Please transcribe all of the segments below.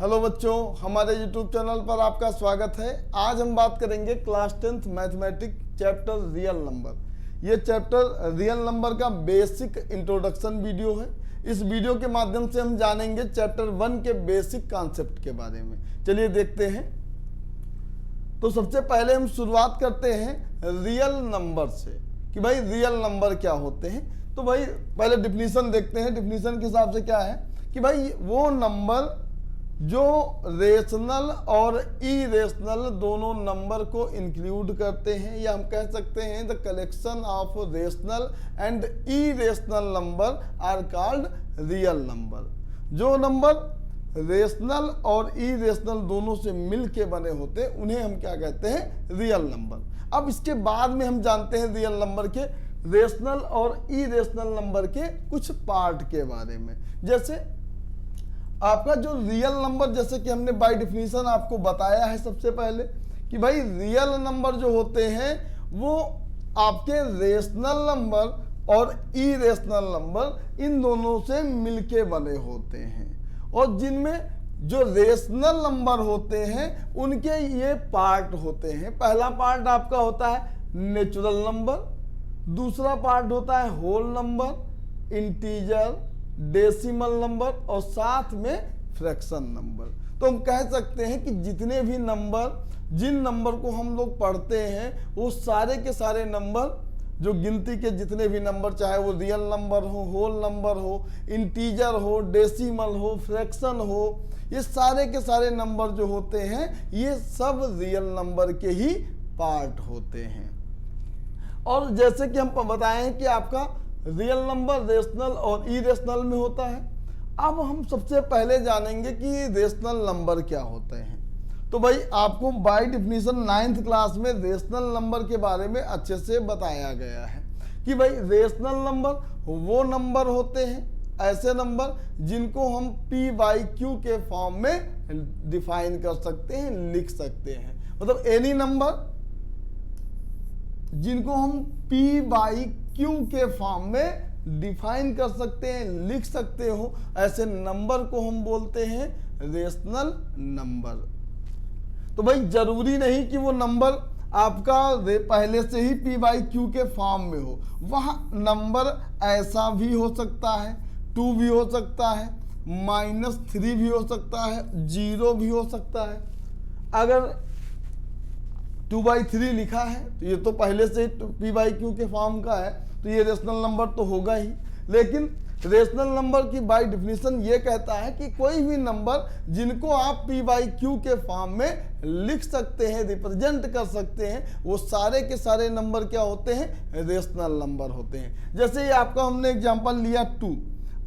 Hello बच्चों, हमारे YouTube channel पर आपका स्वागत है। आज हम बात करेंगे class 10th mathematics chapter real number. ये चैप्टर रियल नंबर का बेसिक इंट्रोडक्शन वीडियो है। इस वीडियो के माध्यम से हम जानेंगे चैप्टर 1 के बेसिक कॉन्सेप्ट के बारे में। चलिए देखते हैं। तो सबसे पहले हम शुरुआत करते हैं रियल नंबर से कि भाई रियल नंबर क्या होते हैं। तो भाई पहले डिफिनीशन देखते हैं। डिफिनीशन के हिसाब से क्या है कि भाई वो नंबर जो रेशनल और इरेशनल दोनों नंबर को इंक्लूड करते हैं, या हम कह सकते हैं the collection of rational and irrational number are called real number. जो नंबर रेशनल और इरेशनल दोनों से मिल के बने होते हैं उन्हें हम क्या कहते हैं, रियल नंबर। अब इसके बाद में हम जानते हैं रियल नंबर के रेशनल और इरेशनल नंबर के कुछ पार्ट के बारे में। जैसे आपका जो रियल नंबर, जैसे कि हमने बाय डिफिनीशन आपको बताया है सबसे पहले कि भाई रियल नंबर जो होते हैं वो आपके रेशनल नंबर और इरेशनल नंबर इन दोनों से मिलके बने होते हैं। और जिनमें जो रेशनल नंबर होते हैं उनके ये पार्ट होते हैं। पहला पार्ट आपका होता है नेचुरल नंबर, दूसरा पार्ट होता है whole number, integer, decimal number और साथ में फ्रैक्शन नंबर। तो हम कह सकते हैं कि जितने भी नंबर, जिन नंबर को हम लोग पढ़ते हैं वो सारे के सारे नंबर, जो गिनती के जितने भी नंबर, चाहे वो रियल नंबर हो, होल नंबर हो, इंटीजर हो, डेसिमल हो, फ्रैक्शन हो, ये सारे के सारे नंबर जो होते हैं ये सब रियल नंबर के ही पार्ट होते हैं। और जैसे कि हम बताएं हैं कि आपका रियल नंबर रेशनल और इरेशनल में होता है। अब हम सबसे पहले जानेंगे कि रेशनल नंबर क्या होते हैं। तो भाई आपको बाय डिफिनीशन 9th क्लास में रेशनल नंबर के बारे में अच्छे से बताया गया है कि भाई रेशनल नंबर वो नंबर होते हैं, ऐसे नंबर जिनको हम पी बाई क्यू के फॉर्म में डिफाइन कर सकते हैं, लिख सकते हैं। मतलब एनी नंबर जिनको हम पी बाई क्यू के फॉर्म में डिफाइन कर सकते हैं, लिख सकते हो, ऐसे नंबर को हम बोलते हैं रेशनल नंबर। तो भाई जरूरी नहीं कि वो नंबर आपका पहले से ही पी बाई क्यू के फॉर्म में हो। वह नंबर ऐसा भी हो सकता है, 2 भी हो सकता है, -3 भी हो सकता है, 0 भी हो सकता है। अगर 2/3 लिखा है तो ये तो पहले से पी बाई क्यू के फॉर्म का है, तो ये रेशनल नंबर तो होगा ही। लेकिन रेशनल नंबर की बाय डिफिनीशन ये कहता है कि कोई भी नंबर जिनको आप पी बाई क्यू के फॉर्म में लिख सकते हैं, रिप्रेजेंट कर सकते हैं, वो सारे के सारे नंबर क्या होते हैं, रेशनल नंबर होते हैं। जैसे ये आपका हमने एग्जांपल लिया 2।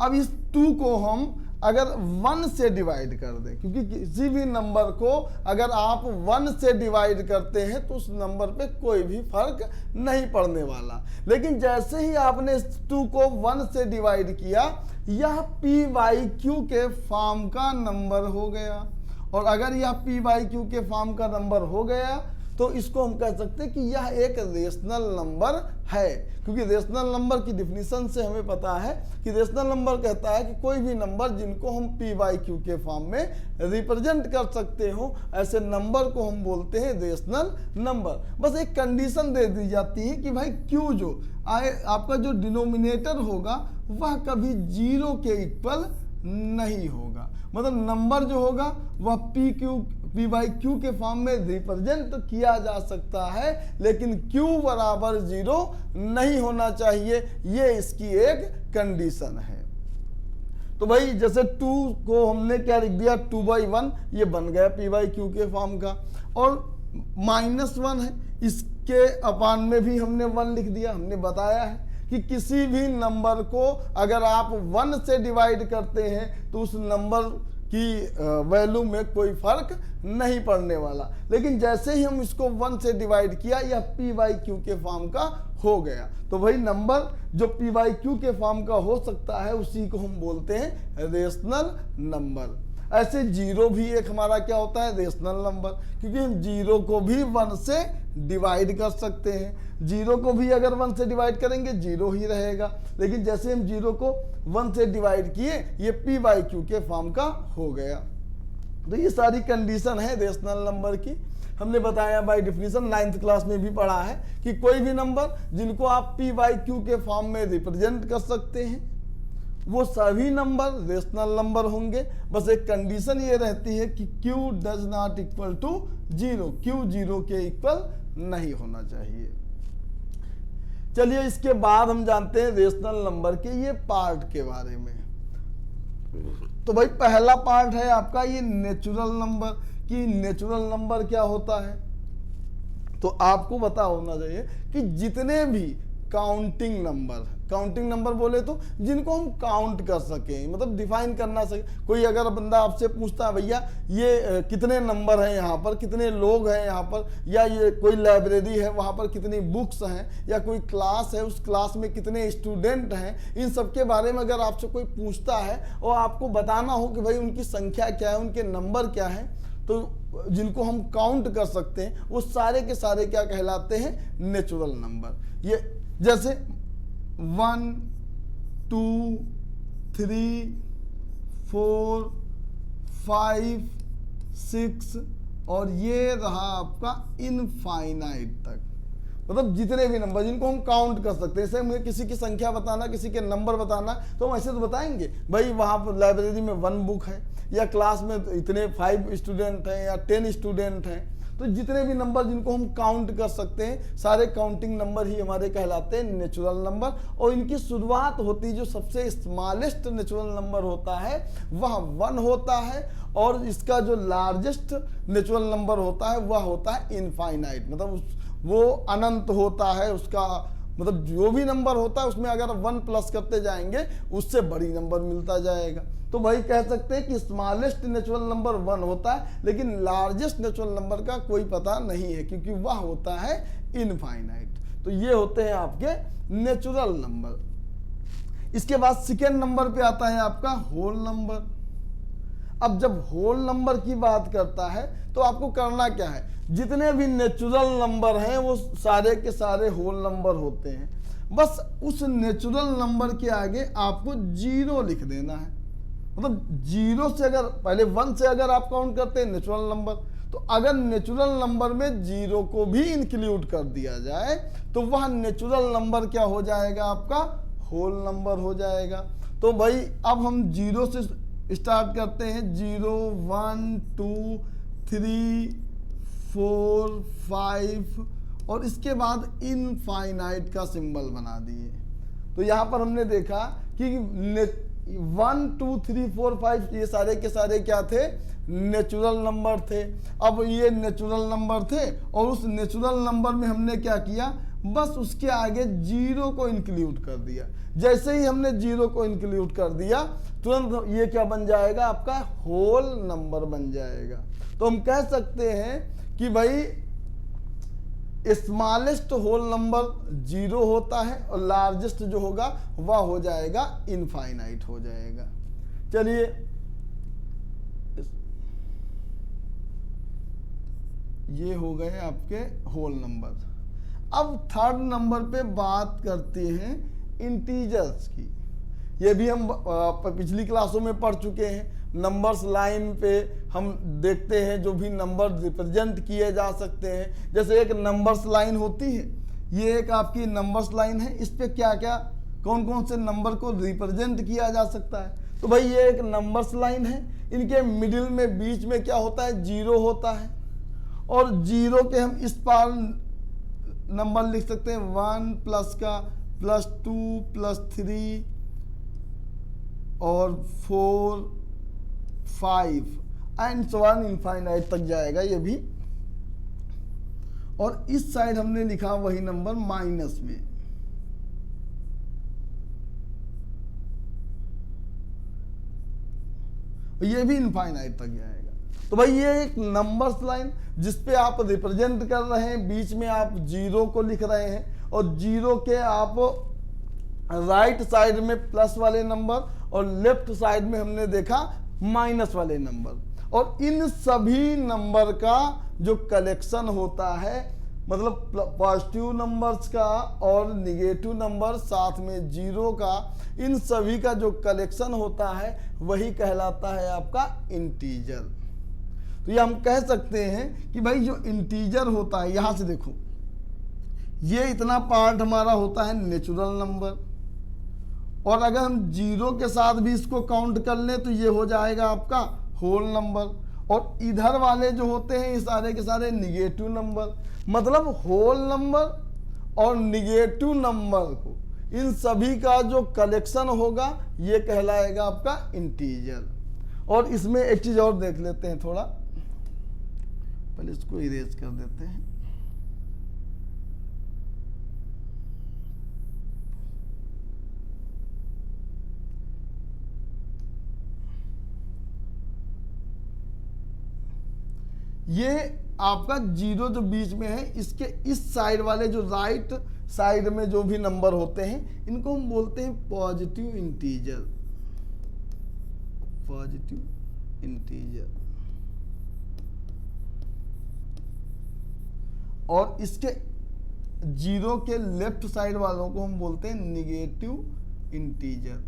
अब इस 2 को हम अगर 1 से डिवाइड कर दें, क्योंकि किसी भी नंबर को अगर आप 1 से डिवाइड करते हैं तो उस नंबर पे कोई भी फर्क नहीं पड़ने वाला। लेकिन जैसे ही आपने इस 2 को 1 से डिवाइड किया, यह पी बाई क्यू के फॉर्म का नंबर हो गया। और अगर यह पी बाई क्यू के फॉर्म का नंबर हो गया तो इसको हम कह सकते हैं कि यह एक रेशनल नंबर है। क्योंकि रेशनल नंबर की डिफिनीशन से हमें पता है कि रेशनल नंबर कहता है कि कोई भी नंबर जिनको हम पी बाई क्यू के फॉर्म में रिप्रेजेंट कर सकते हो, ऐसे नंबर को हम बोलते हैं रेशनल नंबर। बस एक कंडीशन दे दी जाती है कि भाई क्यू जो आपका जो डिनोमिनेटर होगा वह कभी 0 के इक्वल नहीं होगा। मतलब नंबर जो होगा वह पी बाई क्यू के फॉर्म में रिप्रेजेंट किया जा सकता है, लेकिन क्यू बराबर 0 नहीं होना चाहिए। ये इसकी एक कंडीशन है। तो भाई जैसे 2 को हमने क्या लिख दिया, 2/1, ये बन गया पी बाई क्यू के फॉर्म का। और -1 है, इसके अपान में भी हमने 1 लिख दिया। हमने बताया है कि किसी भी नंबर को अगर आप 1 से डिवाइड करते हैं तो उस नंबर की वैल्यू में कोई फर्क नहीं पड़ने वाला। लेकिन जैसे ही हम इसको 1 से डिवाइड किया, यह पी बाई क्यू के फॉर्म का हो गया। तो भाई नंबर जो पी बाई क्यू के फॉर्म का हो सकता है उसी को हम बोलते हैं रेशनल नंबर। ऐसे 0 भी एक हमारा क्या होता है, रेशनल नंबर, क्योंकि हम 0 को भी 1 से डिवाइड कर सकते हैं। 0 को भी अगर 1 से डिवाइड करेंगे 0 ही रहेगा। लेकिन जैसे हम 0 को 1 से डिवाइड किए, ये p बाई क्यू के फॉर्म का हो गया। तो ये सारी कंडीशन है रेशनल नंबर की। हमने बताया बाय डेफिनेशन 9th क्लास में भी पढ़ा है कि कोई भी नंबर जिनको आप पी बाई क्यू के फॉर्म में रिप्रेजेंट कर सकते हैं वो सभी नंबर रेशनल नंबर होंगे। बस एक कंडीशन ये रहती है कि q does not equal to 0, q 0 के इक्वल नहीं होना चाहिए। चलिए इसके बाद हम जानते हैं रेशनल नंबर के ये पार्ट के बारे में। तो भाई पहला पार्ट है आपका ये नेचुरल नंबर कि नेचुरल नंबर क्या होता है। तो आपको पता होना चाहिए कि जितने भी काउंटिंग नंबर बोले तो जिनको हम काउंट कर सकें, मतलब डिफाइन करना सके। कोई अगर बंदा आपसे पूछता है भैया ये कितने नंबर हैं यहाँ पर, कितने लोग हैं यहाँ पर, या ये कोई लाइब्रेरी है वहाँ पर कितनी बुक्स हैं, या कोई क्लास है उस क्लास में कितने स्टूडेंट हैं, इन सब के बारे में अगर आपसे कोई पूछता है और आपको बताना हो कि भाई उनकी संख्या क्या है, उनके नंबर क्या है, तो जिनको हम काउंट कर सकते हैं वो सारे के सारे क्या कहलाते हैं, नेचुरल नंबर। ये जैसे 1 2 3 4 5 6 और ये रहा आपका इनफाइनाइट तक, मतलब जितने भी नंबर जिनको हम काउंट कर सकते हैं। जैसे मुझे किसी की संख्या बताना, किसी के नंबर बताना, तो हम ऐसे तो बताएंगे भाई वहाँ पर लाइब्रेरी में 1 बुक है, या क्लास में इतने 5 स्टूडेंट हैं या 10 स्टूडेंट हैं। तो जितने भी नंबर जिनको हम काउंट कर सकते हैं सारे काउंटिंग नंबर ही हमारे कहलाते हैं नेचुरल नंबर। और इनकी शुरुआत होती जो सबसे स्मॉलेस्ट नेचुरल नंबर होता है वह 1 होता है, और इसका जो लार्जेस्ट नेचुरल नंबर होता है वह होता है इनफाइनाइट, मतलब वो अनंत होता है। उसका मतलब जो भी नंबर होता है उसमें अगर 1 प्लस करते जाएंगे उससे बड़ी नंबर मिलता जाएगा। तो भाई कह सकते हैं कि स्मॉलेस्ट नेचुरल नंबर 1 होता है, लेकिन लार्जेस्ट नेचुरल नंबर का कोई पता नहीं है क्योंकि वह होता है इनफाइनाइट। तो ये होते हैं आपके नेचुरल नंबर। इसके बाद सेकेंड नंबर पे आता है आपका होल नंबर। अब जब होल नंबर की बात करता है तो आपको करना क्या है, जितने भी नेचुरल नंबर हैं वो सारे के सारे होल नंबर होते हैं। बस उस नेचुरल नंबर के आगे आपको 0 लिख देना है। मतलब 0 से अगर पहले 1 से अगर आप काउंट करते हैं नेचुरल नंबर, तो अगर नेचुरल नंबर में 0 को भी इंक्लूड कर दिया जाए तो वह नेचुरल नंबर क्या हो जाएगा, आपका होल नंबर हो जाएगा। तो भाई अब हम 0 से स्टार्ट करते हैं, 0 1 2 3 4 5 और इसके बाद इनफाइनाइट का सिंबल बना दिए। तो यहाँ पर हमने देखा कि 1 2 3 4 5 ये सारे के सारे क्या थे, नेचुरल नंबर थे। अब ये नेचुरल नंबर थे और उस नेचुरल नंबर में हमने क्या किया, बस उसके आगे 0 को इंक्लूड कर दिया। जैसे ही हमने 0 को इंक्लूड कर दिया तुरंत ये क्या बन जाएगा, आपका होल नंबर बन जाएगा। तो हम कह सकते हैं कि भाई स्मॉलेस्ट होल नंबर 0 होता है और लार्जेस्ट जो होगा वह हो जाएगा इनफाइनाइट हो जाएगा। चलिए ये हो गए आपके होल नंबर। अब थर्ड नंबर पे बात करते हैं इंटीजर्स की। ये भी हम पिछली क्लासों में पढ़ चुके हैं। नंबर्स लाइन पे हम देखते हैं जो भी नंबर रिप्रेजेंट किए जा सकते हैं। जैसे एक नंबर्स लाइन होती है, ये एक आपकी नंबर्स लाइन है, इस पे क्या क्या कौन कौन से नंबर को रिप्रेजेंट किया जा सकता है। तो भाई ये एक नंबर्स लाइन है, इनके मिडिल में बीच में क्या होता है, 0 होता है, और 0 के हम इस पार नंबर लिख सकते हैं 1 प्लस का +2 +3 और 4 5 एंड सो ऑन इनफाइनाइट तक जाएगा ये भी। और इस साइड हमने लिखा वही नंबर माइनस में। ये भी इनफाइनाइट तक जाएगा। तो भाई ये एक नंबर्स लाइन जिसपे आप रिप्रेजेंट कर रहे हैं, बीच में आप 0 को लिख रहे हैं और 0 के आप राइट साइड में प्लस वाले नंबर और लेफ्ट साइड में हमने देखा माइनस वाले नंबर। और इन सभी नंबर का जो कलेक्शन होता है, मतलब पॉजिटिव नंबर्स का और निगेटिव नंबर साथ में 0 का, इन सभी का जो कलेक्शन होता है वही कहलाता है आपका इंटीजर। तो ये हम कह सकते हैं कि भाई जो इंटीजर होता है, यहां से देखो ये इतना पार्ट हमारा होता है नेचुरल नंबर, और अगर हम जीरो के साथ भी इसको काउंट कर लें तो ये हो जाएगा आपका होल नंबर, और इधर वाले जो होते हैं ये सारे के सारे निगेटिव नंबर। मतलब होल नंबर और निगेटिव नंबर को, इन सभी का जो कलेक्शन होगा ये कहलाएगा आपका इंटीजर। और इसमें एक चीज और देख लेते हैं थोड़ा, पहले इसको इरेज कर देते हैं। ये आपका जीरो जो बीच में है, इसके इस साइड वाले जो राइट साइड में जो भी नंबर होते हैं इनको हम बोलते हैं पॉजिटिव इंटीजर। Positive integer. और इसके जीरो के लेफ्ट साइड वालों को हम बोलते हैं निगेटिव इंटीजर।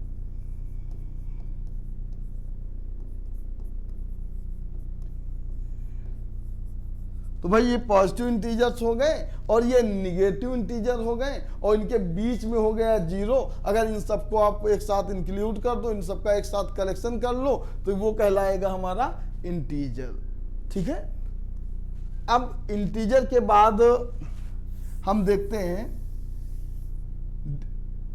तो भाई ये पॉजिटिव इंटीजर्स हो गए और ये निगेटिव इंटीजर हो गए, और इनके बीच में हो गया जीरो। अगर इन सबको आप एक साथ इंक्लूड कर दो, इन सबका एक साथ कलेक्शन कर लो, तो वो कहलाएगा हमारा इंटीजर। ठीक है। अब इंटीजर के बाद हम देखते हैं,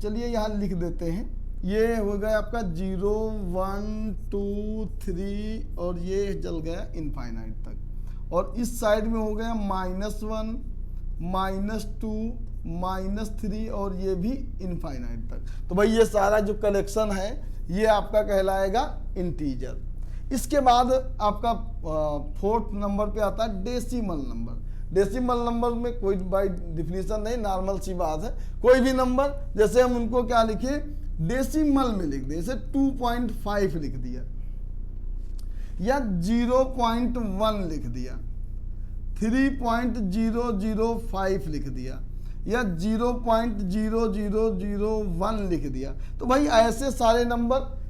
चलिए यहां लिख देते हैं, ये हो गया आपका 0 1 2 3 और ये चल गया इनफाइनाइट तक, और इस साइड में हो गया -1 -2 -3 और ये भी इनफाइनाइट तक। तो भाई ये सारा जो कलेक्शन है ये आपका कहलाएगा इंटीजर। इसके बाद आपका फोर्थ नंबर पे आता है डेसिमल नंबर। डेसिमल नंबर में कोई बाई डिफिनीशन नहीं, नॉर्मल सी बात है, कोई भी नंबर जैसे हम उनको क्या लिखे, डेसिमल में लिख दें, जैसे 2.5 लिख दिया, या 0.1 लिख दिया, 3.005 लिख दिया, या 0.0001 लिख दिया। तो भाई ऐसे सारे नंबर,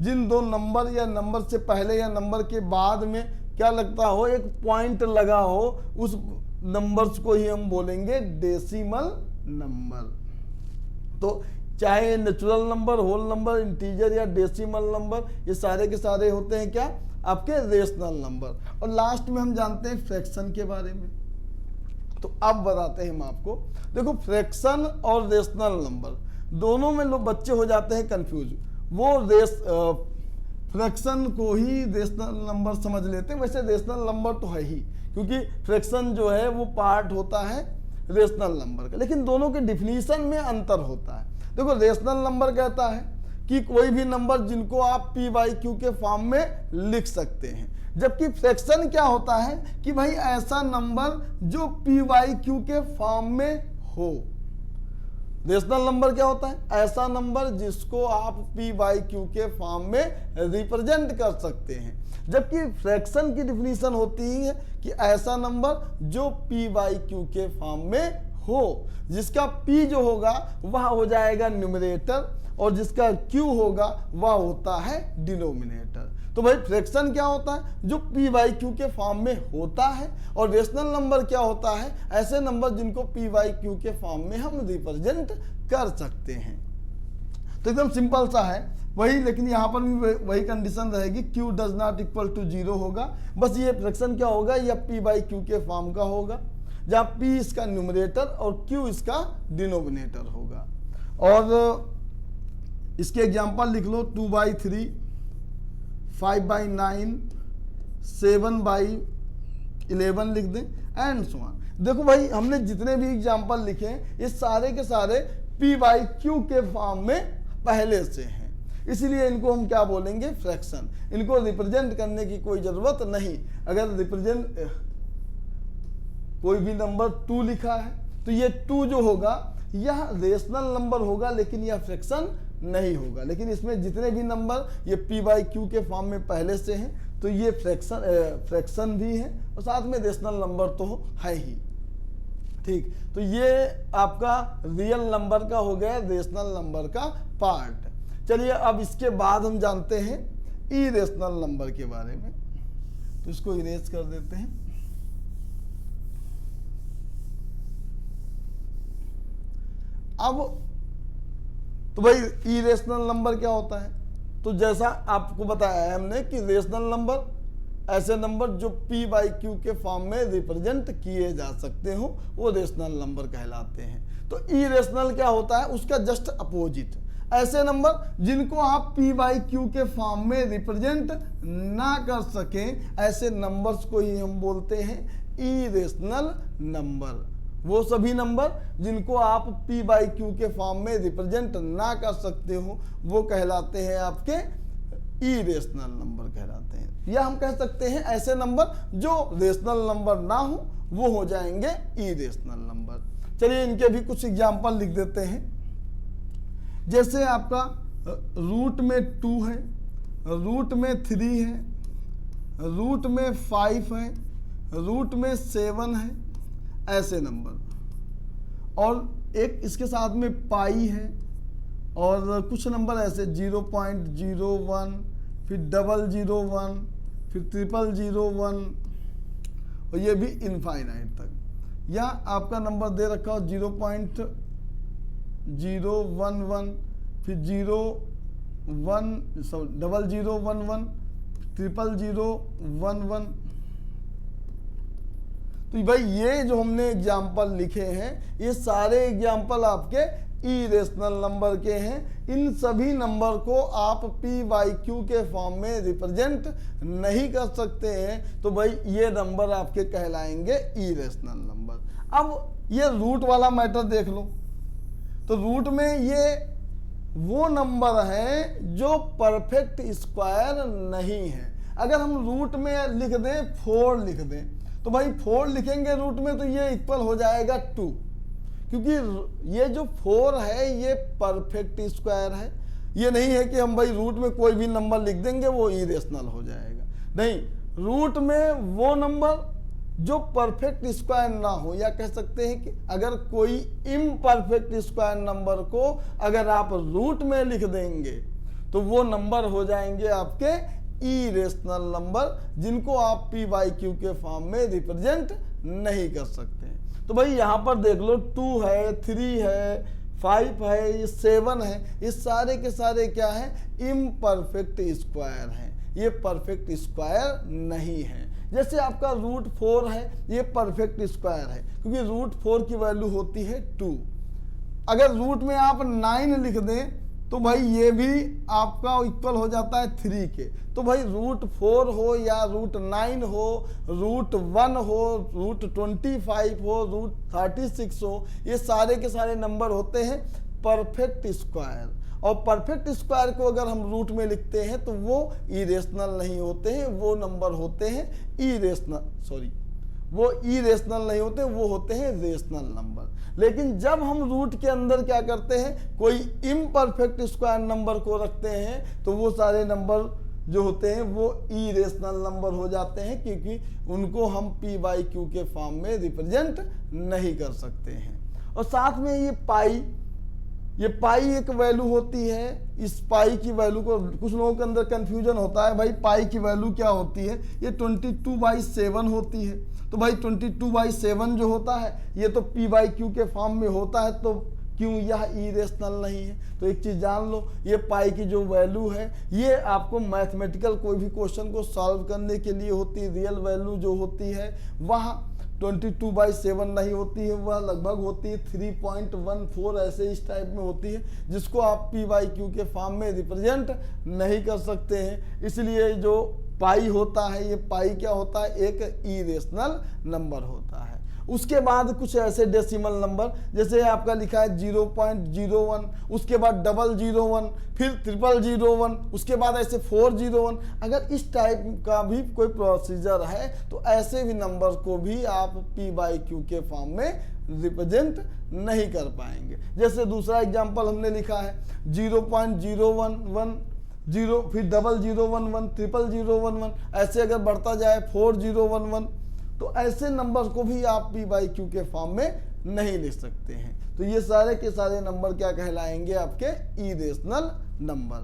जिन दो नंबर या नंबर से पहले या नंबर के बाद में क्या लगता हो, एक पॉइंट लगा हो, उस नंबर्स को ही हम बोलेंगे डेसिमल नंबर। तो चाहे natural number, whole number, integer या डेसिमल नंबर, ये सारे के सारे होते हैं क्या, आपके रेशनल नंबर। और लास्ट में हम जानते हैं फ्रैक्शन के बारे में। तो अब बताते हैं हम आपको, देखो फ्रैक्शन और रेशनल नंबर दोनों में लोग बच्चे हो जाते हैं कंफ्यूज। वो फ्रैक्शन को ही रेशनल नंबर समझ लेते हैं, वैसे रेशनल नंबर तो है ही, क्योंकि फ्रैक्शन जो है वो पार्ट होता है रेशनल नंबर का, लेकिन दोनों के डिफिनीशन में अंतर होता है। देखो रेशनल नंबर कहता है कि कोई भी नंबर जिनको आप p/q के फॉर्म में लिख सकते हैं, जबकि फ्रैक्शन क्या होता है कि भाई ऐसा नंबर जो p/q के फॉर्म में हो। रेशनल नंबर क्या होता है, ऐसा नंबर जिसको आप p/q के फॉर्म में रिप्रेजेंट कर सकते हैं, जबकि फ्रैक्शन की डिफिनीशन होती है कि ऐसा नंबर जो p/q के फॉर्म में हो, जिसका p जो होगा वह हो जाएगा न्यूमरेटर और जिसका q होगा वह होता है डिनोमिनेटर। तो भाई फ्रैक्शन क्या होता है, जो p/q के फॉर्म में होता है, और रेशनल नंबर क्या होता है, ऐसे नंबर जिनको p/q के फॉर्म में हम रिप्रेजेंट कर सकते हैं। तो एकदम सिंपल सा है वही, लेकिन यहाँ पर भी वही कंडीशन रहेगी, q does not equal to 0 होगा। बस ये फ्रैक्शन क्या होगा, या p/q के फॉर्म का होगा, जहाँ p इसका न्यूमरेटर और q इसका डिनोमिनेटर होगा। और इसके एग्जाम्पल लिख लो, 2/3, 5/9, 7/11 लिख दें, एंड सो ऑन। देखो भाई हमने जितने भी एग्जाम्पल लिखे हैं ये सारे के सारे p/q के फॉर्म में पहले से हैं, इसलिए इनको हम क्या बोलेंगे, फ्रैक्शन। इनको रिप्रेजेंट करने की कोई जरूरत नहीं। अगर रिप्रेजेंट कोई भी नंबर 2 लिखा है तो ये 2 जो होगा यह रेशनल नंबर होगा, लेकिन यह फ्रैक्शन नहीं होगा। लेकिन इसमें जितने भी नंबर ये p/q के फॉर्म में पहले से हैं तो ये फ्रैक्शन भी है और साथ में रेशनल नंबर तो है ही। ठीक, तो ये आपका रियल नंबर का हो गया रेशनल नंबर का पार्ट। चलिए अब इसके बाद हम जानते हैं इरेशनल नंबर के बारे में। तो इसको इरेज कर देते हैं। अब तो भाई इरेशनल नंबर क्या होता है, तो जैसा आपको बताया है हमने कि रेशनल नंबर ऐसे नंबर जो p बाई क्यू के फॉर्म में रिप्रेजेंट किए जा सकते हो वो रेशनल नंबर कहलाते हैं। तो इरेशनल क्या होता है, उसका जस्ट अपोजिट, ऐसे नंबर जिनको आप p बाई क्यू के फॉर्म में रिप्रेजेंट ना कर सकें, ऐसे नंबर्स को ही हम बोलते हैं इरेशनल नंबर। वो सभी नंबर जिनको आप p बाई क्यू के फॉर्म में रिप्रेजेंट ना कर सकते हो वो कहलाते हैं आपके इरेशनल नंबर कहलाते हैं। या हम कह सकते हैं ऐसे नंबर जो रेशनल नंबर ना हो वो हो जाएंगे इरेशनल नंबर। चलिए इनके भी कुछ एग्जाम्पल लिख देते हैं। जैसे आपका रूट में 2 है, रूट में 3 है, रूट में 5 है, रूट में 7 है, ऐसे नंबर। और एक इसके साथ में पाई है और कुछ नंबर ऐसे 0.01, फिर 001, फिर 0001 और ये भी इनफाइनाइट तक। या आपका नंबर दे रखा हो 0.011, फिर 0011, 0011। तो भाई ये जो हमने एग्जाम्पल लिखे हैं ये सारे एग्जाम्पल आपके इरेशनल नंबर के हैं। इन सभी नंबर को आप p बाई क्यू के फॉर्म में रिप्रेजेंट नहीं कर सकते हैं, तो भाई ये नंबर आपके कहलाएंगे इरेशनल नंबर। अब ये रूट वाला मैटर देख लो, तो रूट में ये वो नंबर है जो परफेक्ट स्क्वायर नहीं है। अगर हम रूट में लिख दें 4 लिख दें तो भाई 4 लिखेंगे रूट में तो ये इक्वल हो जाएगा 2, क्योंकि ये जो 4 है ये परफेक्ट स्क्वायर है। ये नहीं है कि हम भाई रूट में कोई भी नंबर लिख देंगे वो इरेशनल हो जाएगा, नहीं, रूट में वो नंबर जो परफेक्ट स्क्वायर ना हो, या कह सकते हैं कि अगर कोई इम्परफेक्ट स्क्वायर नंबर को अगर आप रूट में लिख देंगे तो वो नंबर हो जाएंगे आपके इरेशनल नंबर, जिनको आप p बाई क्यू के फॉर्म में रिप्रेजेंट नहीं कर सकते। तो भाई यहाँ पर देख लो 2 है, 3 है, 5 है, ये 7 है, ये सारे के सारे क्या है, इम्परफेक्ट स्क्वायर हैं, ये परफेक्ट स्क्वायर नहीं है। जैसे आपका रूट 4 है, ये परफेक्ट स्क्वायर है क्योंकि रूट 4 की वैल्यू होती है 2। अगर रूट में आप 9 लिख दें तो भाई ये भी आपका इक्वल हो जाता है 3 के। तो भाई रूट 4 हो या रूट 9 हो, रूट 1 हो, रूट 25 हो, रूट 36 हो, ये सारे के सारे नंबर होते हैं परफेक्ट स्क्वायर। और परफेक्ट स्क्वायर को अगर हम रूट में लिखते हैं तो वो इरेशनल नहीं होते हैं, वो नंबर होते हैं वो इरेशनल नहीं होते, वो होते हैं रेशनल नंबर। लेकिन जब हम रूट के अंदर क्या करते हैं, कोई इम्परफेक्ट स्क्वायर नंबर को रखते हैं तो वो सारे नंबर जो होते हैं वो इरेशनल नंबर हो जाते हैं, क्योंकि उनको हम p बाई क्यू के फॉर्म में रिप्रेजेंट नहीं कर सकते हैं। और साथ में ये पाई एक वैल्यू होती है। इस पाई की वैल्यू को कुछ लोगों के अंदर कंफ्यूजन होता है, भाई पाई की वैल्यू क्या होती है, ये 22/7 होती है। तो भाई 22/7 जो होता है ये तो p बाई क्यू के फॉर्म में होता है, तो क्यों यह इरेशनल नहीं है। तो एक चीज जान लो, ये पाई की जो वैल्यू है ये आपको मैथमेटिकल कोई भी क्वेश्चन को सॉल्व करने के लिए होती है। रियल वैल्यू जो होती है वह 22/7 नहीं होती है, वह लगभग होती है 3.14 ऐसे इस टाइप में होती है, जिसको आप p बाई क्यू के फॉर्म में रिप्रेजेंट नहीं कर सकते हैं। इसलिए जो पाई होता है, ये पाई क्या होता है, एक इरेशनल नंबर होता है। उसके बाद कुछ ऐसे डेसिमल नंबर, जैसे आपका लिखा है 0.01, उसके बाद 001, फिर 0001, उसके बाद ऐसे 401। अगर इस टाइप का भी कोई प्रोसीजर है तो ऐसे भी नंबर को भी आप p बाई क्यू के फॉर्म में रिप्रेजेंट नहीं कर पाएंगे। जैसे दूसरा एग्जांपल हमने लिखा है 0.011, 0, फिर 0011, 0011, ऐसे अगर बढ़ता जाए 4011, तो ऐसे नंबर को भी आप p बाई क्यू के फॉर्म में नहीं लिख सकते हैं। तो ये सारे के सारे नंबर क्या कहलाएंगे, आपके इरेशनल नंबर।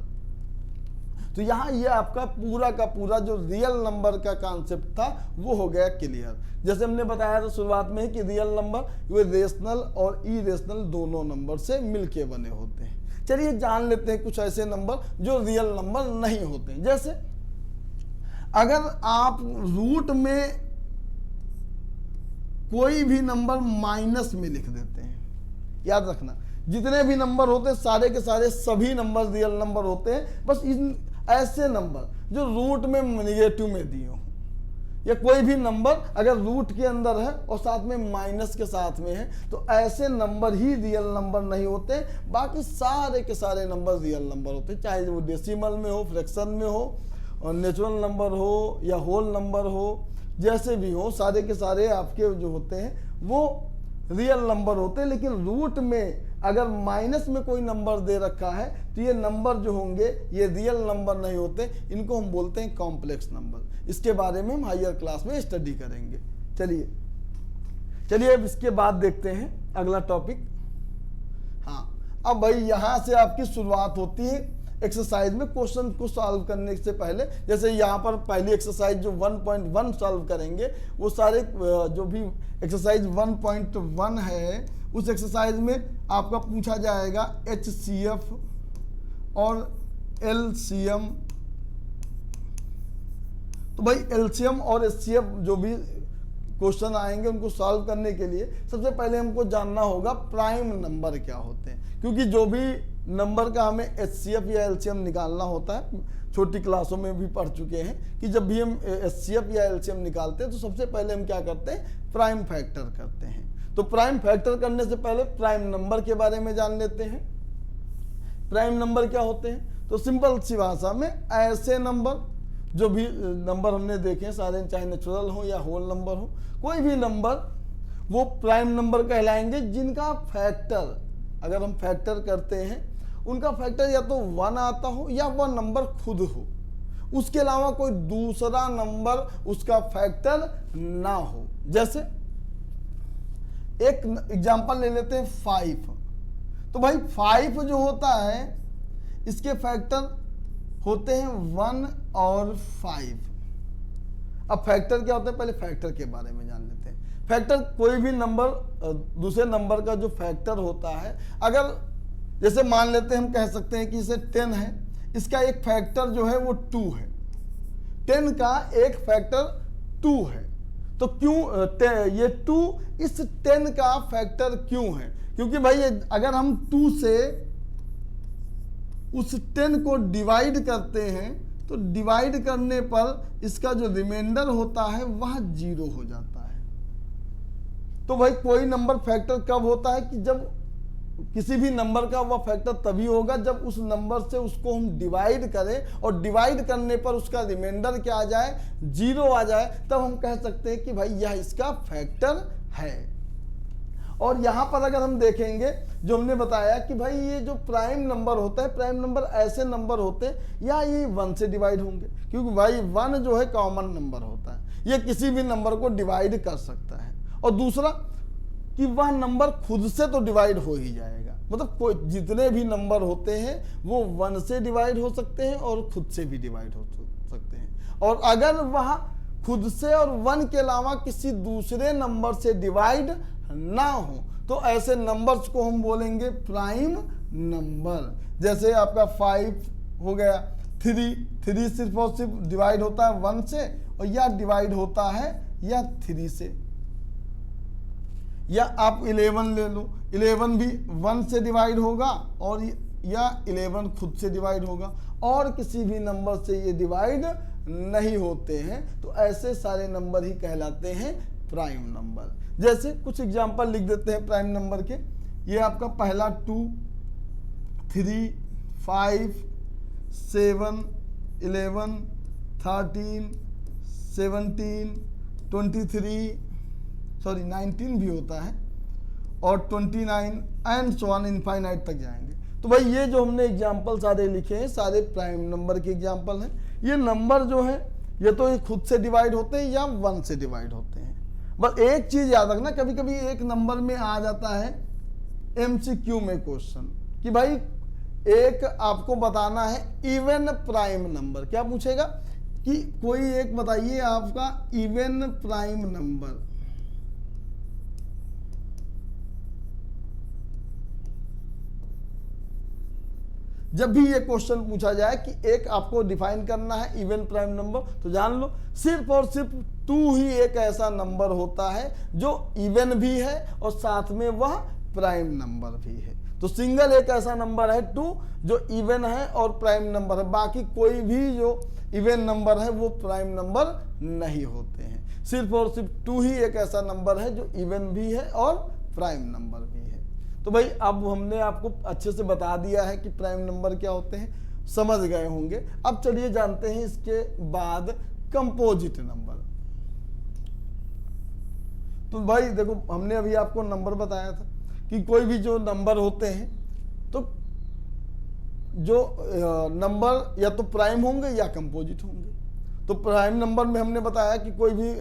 तो यहाँ ये आपका पूरा का पूरा जो रियल नंबर का कॉन्सेप्ट था वो हो गया क्लियर। जैसे हमने बताया था शुरुआत में कि रियल नंबर वे रेशनल और इरेशनल दोनों नंबर से मिलके बने होते हैं। चलिए जान लेते हैं कुछ ऐसे नंबर जो रियल नंबर नहीं होते हैं। जैसे अगर आप रूट में कोई भी नंबर माइनस में लिख देते हैं, याद रखना जितने भी नंबर होते हैं सारे के सारे सभी नंबर रियल नंबर होते हैं, बस इन ऐसे नंबर जो रूट में निगेटिव में दिए हों, या कोई भी नंबर अगर रूट के अंदर है और साथ में माइनस के साथ में है तो ऐसे नंबर ही रियल नंबर नहीं होते। बाकी सारे के सारे नंबर रियल नंबर होते हैं, चाहे वो डेसिमल में हो, फ्रैक्शन में हो, और नेचुरल नंबर हो या होल नंबर हो, जैसे भी हो सारे के सारे आपके जो होते हैं वो रियल नंबर होते हैं। लेकिन रूट में अगर माइनस में कोई नंबर दे रखा है तो ये नंबर जो होंगे ये रियल नंबर नहीं होते, इनको हम बोलते हैं कॉम्प्लेक्स नंबर। इसके बारे में हम हायर क्लास में स्टडी करेंगे। चलिए अब इसके बाद देखते हैं अगला टॉपिक। हाँ, अब भाई यहाँ से आपकी शुरुआत होती है एक्सरसाइज में क्वेश्चन को सॉल्व करने से पहले। जैसे यहाँ पर पहली एक्सरसाइज जो 1.1 सॉल्व करेंगे वो सारे जो भी एक्सरसाइज 1.1 है उस एक्सरसाइज में आपका पूछा जाएगा HCF और LCM। तो भाई LCM और HCF जो भी क्वेश्चन आएंगे उनको सॉल्व करने के लिए सबसे पहले हमको जानना होगा प्राइम नंबर क्या होते हैं, क्योंकि जो भी नंबर का हमें HCF या LCM निकालना होता है, छोटी क्लासों में भी पढ़ चुके हैं कि जब भी हम HCF या LCM निकालते हैं तो सबसे पहले हम क्या करते हैं, प्राइम फैक्टर करते हैं। तो प्राइम फैक्टर करने से पहले प्राइम नंबर के बारे में जान लेते हैं। प्राइम नंबर क्या होते हैं, तो सिंपल सी भाषा में ऐसे नंबर जो भी नंबर हमने देखे सारे, चाहे नेचुरल हो या होल नंबर हो, कोई भी नंबर वो प्राइम नंबर कहलाएंगे जिनका फैक्टर, अगर हम फैक्टर करते हैं उनका फैक्टर या तो 1 आता हो या वह नंबर खुद हो, उसके अलावा कोई दूसरा नंबर उसका फैक्टर ना हो। जैसे एक एग्जांपल ले लेते हैं 5। तो भाई 5 जो होता है इसके फैक्टर होते हैं 1 और 5। अब फैक्टर क्या होता है, पहले फैक्टर के बारे में जान लेते हैं। फैक्टर कोई भी नंबर दूसरे नंबर का जो फैक्टर होता है, अगर जैसे मान लेते हैं हम कह सकते हैं कि इसे 10 है, इसका एक फैक्टर जो है वो 2 है, 10 का एक फैक्टर 2 है। तो क्यों ये 2 इस 10 का फैक्टर क्यों है, क्योंकि भाई अगर हम 2 से उस 10 को डिवाइड करते हैं तो डिवाइड करने पर इसका जो रिमाइंडर होता है वह 0 हो जाता है। तो भाई कोई नंबर फैक्टर कब होता है कि जब किसी भी नंबर का वह फैक्टर तभी होगा जब उस नंबर से उसको हम डिवाइड करें और डिवाइड करने पर उसका रिमाइंडर क्या आ जाए, 0 आ जाए, तब हम कह सकते हैं कि भाई यह इसका फैक्टर है। और यहां पर अगर हम देखेंगे जो हमने बताया कि भाई ये जो प्राइम नंबर होता है, प्राइम नंबर ऐसे नंबर होते हैं या ये 1 से डिवाइड होंगे, क्योंकि भाई 1 जो है कॉमन नंबर होता है, ये किसी भी नंबर को डिवाइड कर सकता है। और दूसरा कि वह नंबर खुद से तो डिवाइड हो ही जाएगा, मतलब कोई जितने भी नंबर होते हैं वो 1 से डिवाइड हो सकते हैं और खुद से भी डिवाइड हो सकते हैं। और अगर वह खुद से और 1 के अलावा किसी दूसरे नंबर से डिवाइड ना हो तो ऐसे नंबर्स को हम बोलेंगे प्राइम नंबर। जैसे आपका 5 हो गया, 3 सिर्फ और सिर्फ डिवाइड होता है 1 से, और या डिवाइड होता है या 3 से। या आप 11 ले लो, 11 भी 1 से डिवाइड होगा और या 11 खुद से डिवाइड होगा, और किसी भी नंबर से ये डिवाइड नहीं होते हैं। तो ऐसे सारे नंबर ही कहलाते हैं प्राइम नंबर। जैसे कुछ एग्जांपल लिख देते हैं प्राइम नंबर के। ये आपका पहला 2, 3, 5, 7, 11, 13, 17, 19 भी होता है, और 29 एंड सो ऑन इनफाइनाइट तक जाएंगे। तो भाई ये जो हमने एग्जांपल सारे लिखे हैं सारे प्राइम नंबर के एग्जांपल हैं। ये नंबर जो है ये तो ये खुद से डिवाइड होते हैं या 1 से डिवाइड होते हैं। बस एक चीज याद रखना, कभी कभी एक नंबर में आ जाता है MCQ में क्वेश्चन कि भाई एक आपको बताना है इवन प्राइम नंबर। क्या पूछेगा कि कोई एक बताइए आपका इवन प्राइम नंबर। जब भी ये क्वेश्चन पूछा जाए कि एक आपको डिफाइन करना है इवन प्राइम नंबर, तो जान लो सिर्फ और सिर्फ 2 ही एक ऐसा नंबर होता है जो इवन भी है और साथ में वह प्राइम नंबर भी है। तो सिंगल एक ऐसा नंबर है 2 जो इवन है और प्राइम नंबर है। बाकी कोई भी जो इवन नंबर है वो प्राइम नंबर नहीं होते हैं। सिर्फ और सिर्फ 2 ही एक ऐसा नंबर है जो इवन भी है और प्राइम नंबर भी है। तो भाई अब हमने आपको अच्छे से बता दिया है कि प्राइम नंबर क्या होते हैं, समझ गए होंगे। अब चलिए जानते हैं इसके बाद कंपोजिट नंबर। तो भाई देखो हमने अभी आपको नंबर बताया था कि कोई भी जो नंबर होते हैं तो जो नंबर या तो प्राइम होंगे या कंपोजिट होंगे। तो प्राइम नंबर में हमने बताया कि कोई भी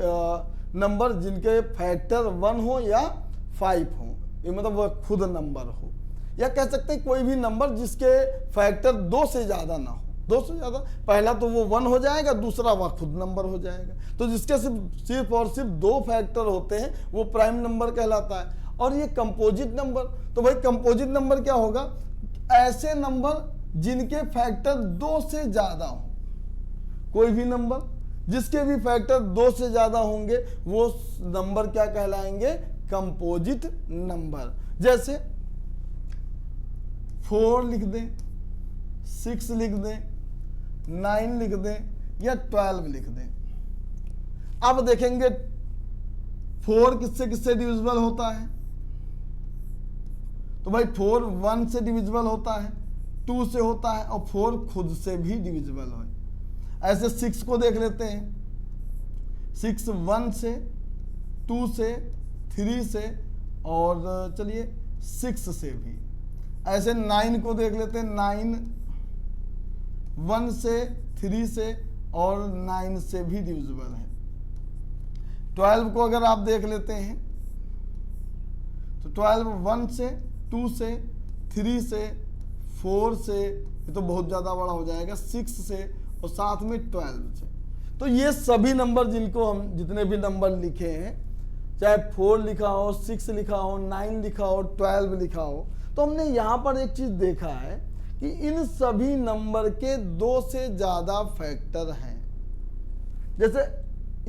नंबर जिनके फैक्टर 1 हो या 5 हो, ये मतलब वह खुद नंबर हो, या कह सकते हैं कोई भी नंबर जिसके फैक्टर 2 से ज्यादा ना हो। 2 से ज्यादा, पहला तो वो 1 हो जाएगा, दूसरा वह खुद नंबर हो जाएगा। तो जिसके सिर्फ और सिर्फ 2 फैक्टर होते हैं वो प्राइम नंबर कहलाता है। और ये कंपोजिट नंबर, तो भाई कंपोजिट नंबर क्या होगा, ऐसे नंबर जिनके फैक्टर 2 से ज्यादा हो। कोई भी नंबर जिसके भी फैक्टर 2 से ज्यादा होंगे वो नंबर क्या कहलाएंगे, कंपोजिट नंबर। जैसे 4 लिख दें, 6 लिख दें, 9 लिख दें या 12 लिख दें। अब देखेंगे 4 किससे किससे डिविजिबल होता है, तो भाई 4 1 से डिविजिबल होता है, 2 से होता है और 4 खुद से भी डिविजिबल है। ऐसे 6 को देख लेते हैं, 6 1 से, 2 से, 3 से और चलिए 6 से भी। ऐसे 9 को देख लेते हैं, 9 1 से, 3 से और 9 से भी डिविजिबल है। 12 को अगर आप देख लेते हैं तो 12 1 से, 2 से, 3 से, 4 से, ये तो बहुत ज़्यादा बड़ा हो जाएगा, 6 से और साथ में 12 से। तो ये सभी नंबर जिनको हम जितने भी नंबर लिखे हैं, चाहे 4 लिखा हो, 6 लिखा हो, 9 लिखा हो, 12 लिखा हो, तो हमने यहाँ पर एक चीज़ देखा है कि इन सभी नंबर के 2 से ज़्यादा फैक्टर हैं। जैसे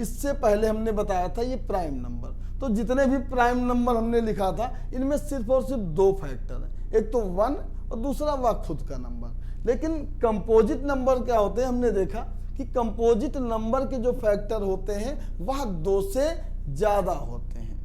इससे पहले हमने बताया था ये प्राइम नंबर, तो जितने भी प्राइम नंबर हमने लिखा था इनमें सिर्फ और सिर्फ 2 फैक्टर हैं, एक तो 1 और दूसरा वह खुद का नंबर। लेकिन कंपोजिट नंबर क्या होते हैं, हमने देखा कि कंपोजिट नंबर के जो फैक्टर होते हैं वह 2 से ज्यादा होते हैं।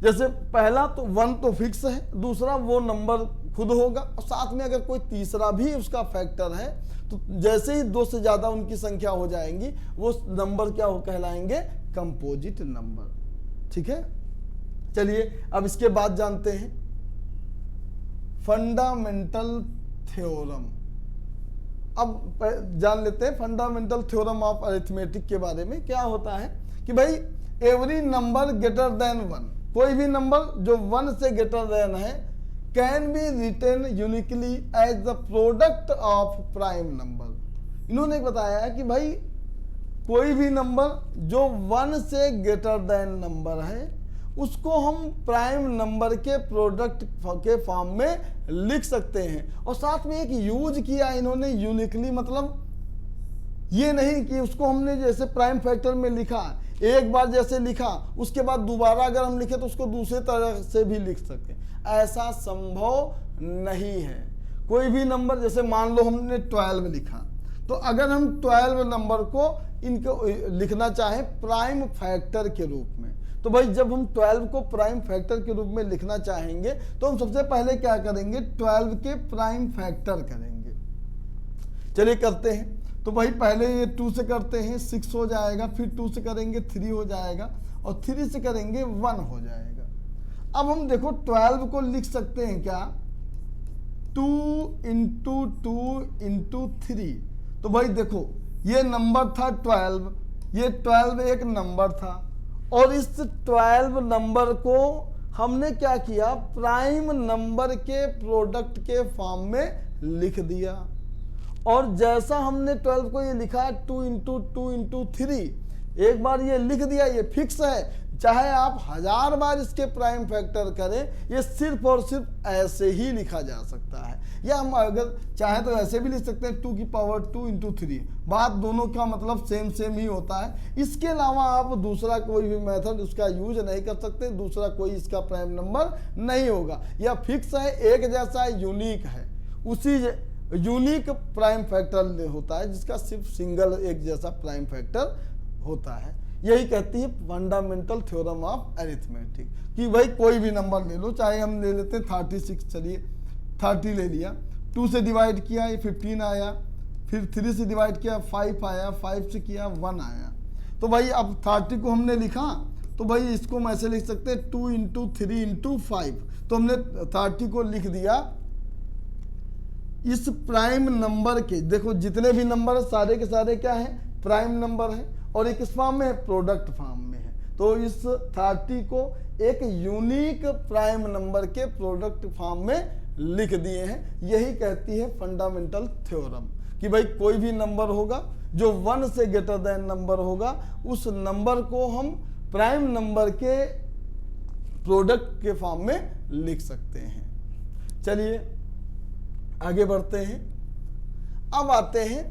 जैसे पहला तो 1 तो फिक्स है, दूसरा वो नंबर खुद होगा और साथ में अगर कोई तीसरा भी उसका फैक्टर है तो जैसे ही 2 से ज्यादा उनकी संख्या हो जाएंगी वो नंबर क्या हो कहलाएंगे, कंपोजिट नंबर। ठीक है, चलिए अब इसके बाद जानते हैं फंडामेंटल थ्योरम। अब जान लेते हैं फंडामेंटल थ्योरम ऑफ अरिथमेटिक के बारे में। क्या होता है कि भाई एवरी नंबर ग्रेटर देन 1, कोई भी नंबर जो 1 से ग्रेटर देन है can be written uniquely as the product of prime number. इन्होंने बताया है कि भाई कोई भी नंबर जो 1 से ग्रेटर देन नंबर है उसको हम प्राइम नंबर के प्रोडक्ट के फॉर्म में लिख सकते हैं। और साथ में एक यूज किया इन्होंने यूनिकली, मतलब ये नहीं कि उसको हमने जैसे प्राइम फैक्टर में लिखा, एक बार जैसे लिखा उसके बाद दोबारा अगर हम लिखे तो उसको दूसरे तरह से भी लिख सकते हैं, ऐसा संभव नहीं है। कोई भी नंबर जैसे मान लो हमने 12 लिखा, तो अगर हम 12 नंबर को इनको लिखना चाहें प्राइम फैक्टर के रूप में, तो भाई जब हम 12 को प्राइम फैक्टर के रूप में लिखना चाहेंगे तो हम सबसे पहले क्या करेंगे, 12 के प्राइम फैक्टर करेंगे। चलिए करते हैं। तो भाई पहले ये 2 से करते हैं, 6 हो जाएगा, फिर 2 से करेंगे 3 हो जाएगा और 3 से करेंगे 1 हो जाएगा। अब हम देखो 12 को लिख सकते हैं क्या, 2 × 2 × 3। तो भाई देखो ये नंबर था 12, ये 12 एक नंबर था और इस 12 नंबर को हमने क्या किया, प्राइम नंबर के प्रोडक्ट के फॉर्म में लिख दिया। और जैसा हमने 12 को ये लिखा 2 इंटू 2 इंटू 3, एक बार ये लिख दिया, ये फिक्स है। चाहे आप 1000 बार इसके प्राइम फैक्टर करें, ये सिर्फ और सिर्फ ऐसे ही लिखा जा सकता है। या हम अगर चाहे तो ऐसे भी लिख सकते हैं 2 की पावर 2 इंटू 3। बात दोनों का मतलब सेम ही होता है। इसके अलावा आप दूसरा कोई भी मेथड उसका यूज नहीं कर सकते, दूसरा कोई इसका प्राइम नंबर नहीं होगा। यह फिक्स है, एक जैसा यूनिक है, उसी यूनिक प्राइम फैक्टर होता है जिसका सिर्फ सिंगल एक जैसा प्राइम फैक्टर होता है। यही कहती है फंडामेंटल थ्योरम ऑफ अरिथमेटिक कि भाई कोई भी नंबर ले लो, चाहे हम ले लेते हैं 36, चलिए 30 ले लिया, 2 से डिवाइड किया ये 15 आया, फिर 3 से डिवाइड किया 5 आया, 5 से किया 1 आया। तो भाई अब 30 को हमने लिखा, तो भाई इसको हम ऐसे लिख सकते हैं 2 इंटू 3 इंटू 5। तो हमने 30 को लिख दिया इस प्राइम नंबर के, देखो जितने भी नंबर सारे के सारे क्या है, प्राइम नंबर है, और एक किस फॉर्म में है, प्रोडक्ट फॉर्म में है। तो इस 30 को एक यूनिक प्राइम नंबर के प्रोडक्ट फॉर्म में लिख दिए हैं। यही कहती है फंडामेंटल थ्योरम कि भाई कोई भी नंबर होगा जो 1 से ग्रेटर देन नंबर होगा, उस नंबर को हम प्राइम नंबर के प्रोडक्ट के फॉर्म में लिख सकते हैं। चलिए आगे बढ़ते हैं। अब आते हैं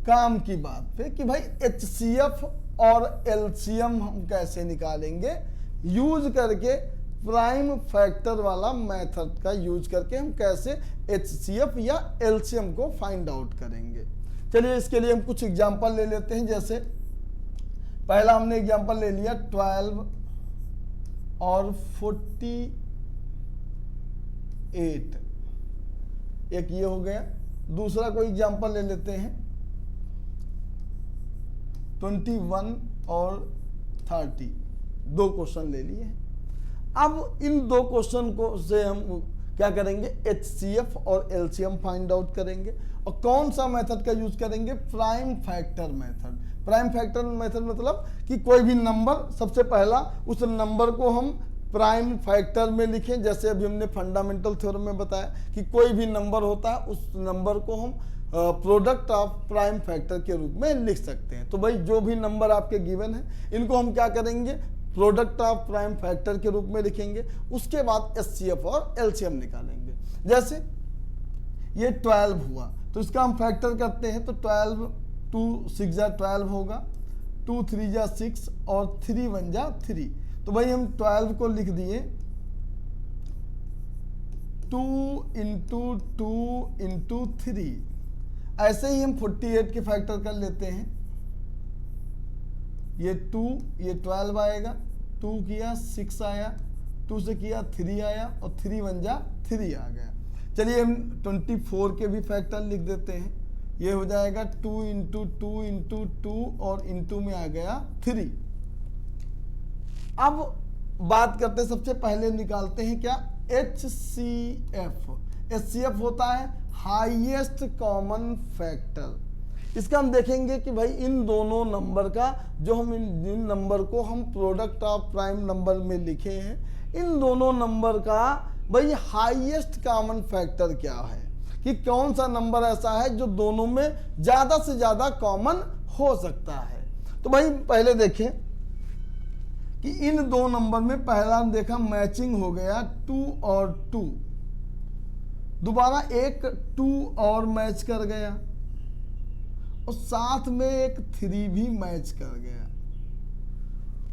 काम की बात पे कि भाई HCF और LCM हम कैसे निकालेंगे, यूज करके प्राइम फैक्टर वाला मेथड का यूज करके हम कैसे HCF या LCM को फाइंड आउट करेंगे। चलिए इसके लिए हम कुछ एग्जांपल ले लेते हैं। जैसे पहला हमने एग्जांपल ले लिया 12 और 48, एक ये हो गया। दूसरा कोई एग्जांपल ले लेते हैं 21 और 30, 2 क्वेश्चन ले लिए हैं। अब इन 2 क्वेश्चन को से हम क्या करेंगे, HCF और LCM फाइंड आउट करेंगे। और कौन सा मेथड का यूज करेंगे, prime factor method. Prime factor method मतलब कि कोई भी नंबर, सबसे पहला उस नंबर को हम प्राइम फैक्टर में लिखें। जैसे अभी हमने फंडामेंटल थ्योरम में बताया कि कोई भी नंबर होता है उस नंबर को हम प्रोडक्ट ऑफ प्राइम फैक्टर के रूप में लिख सकते हैं। तो भाई जो भी नंबर आपके गिवन है इनको हम क्या करेंगे, प्रोडक्ट ऑफ प्राइम फैक्टर के रूप में लिखेंगे। उसके बाद HCF और LCM निकालेंगे। जैसे ये 12 हुआ तो इसका हम फैक्टर करते हैं, तो 12 2 6 जा 12 होगा, 2 3 जा 6 और 3 1 जा 3। तो भाई हम 12 को लिख दिए 2 इंटू 2 इंटू 3। ऐसे ही हम 48 के फैक्टर कर लेते हैं। ये 2, ये 12 आएगा, 2 किया 6 आया, 2 से किया 3 आया और 3 1 जा 3 आ गया। चलिए हम 24 के भी फैक्टर लिख देते हैं। ये हो जाएगा 2 इंटू 2 इंटू 2 और इंटू में आ गया 3। अब बात करते हैं, सबसे पहले निकालते हैं क्या, HCF। HCF होता है हाईएस्ट कॉमन फैक्टर। इसका हम देखेंगे कि भाई इन दोनों नंबर का जो हम इन नंबर को हम प्रोडक्ट ऑफ प्राइम नंबर में लिखे हैं, इन दोनों नंबर का भाई हाईएस्ट कॉमन फैक्टर क्या है, कि कौन सा नंबर ऐसा है जो दोनों में ज्यादा से ज्यादा कॉमन हो सकता है। तो भाई पहले देखें कि इन 2 नंबर में पहला देखा मैचिंग हो गया 2 और 2, दोबारा एक 2 और मैच कर गया और साथ में एक 3 भी मैच कर गया।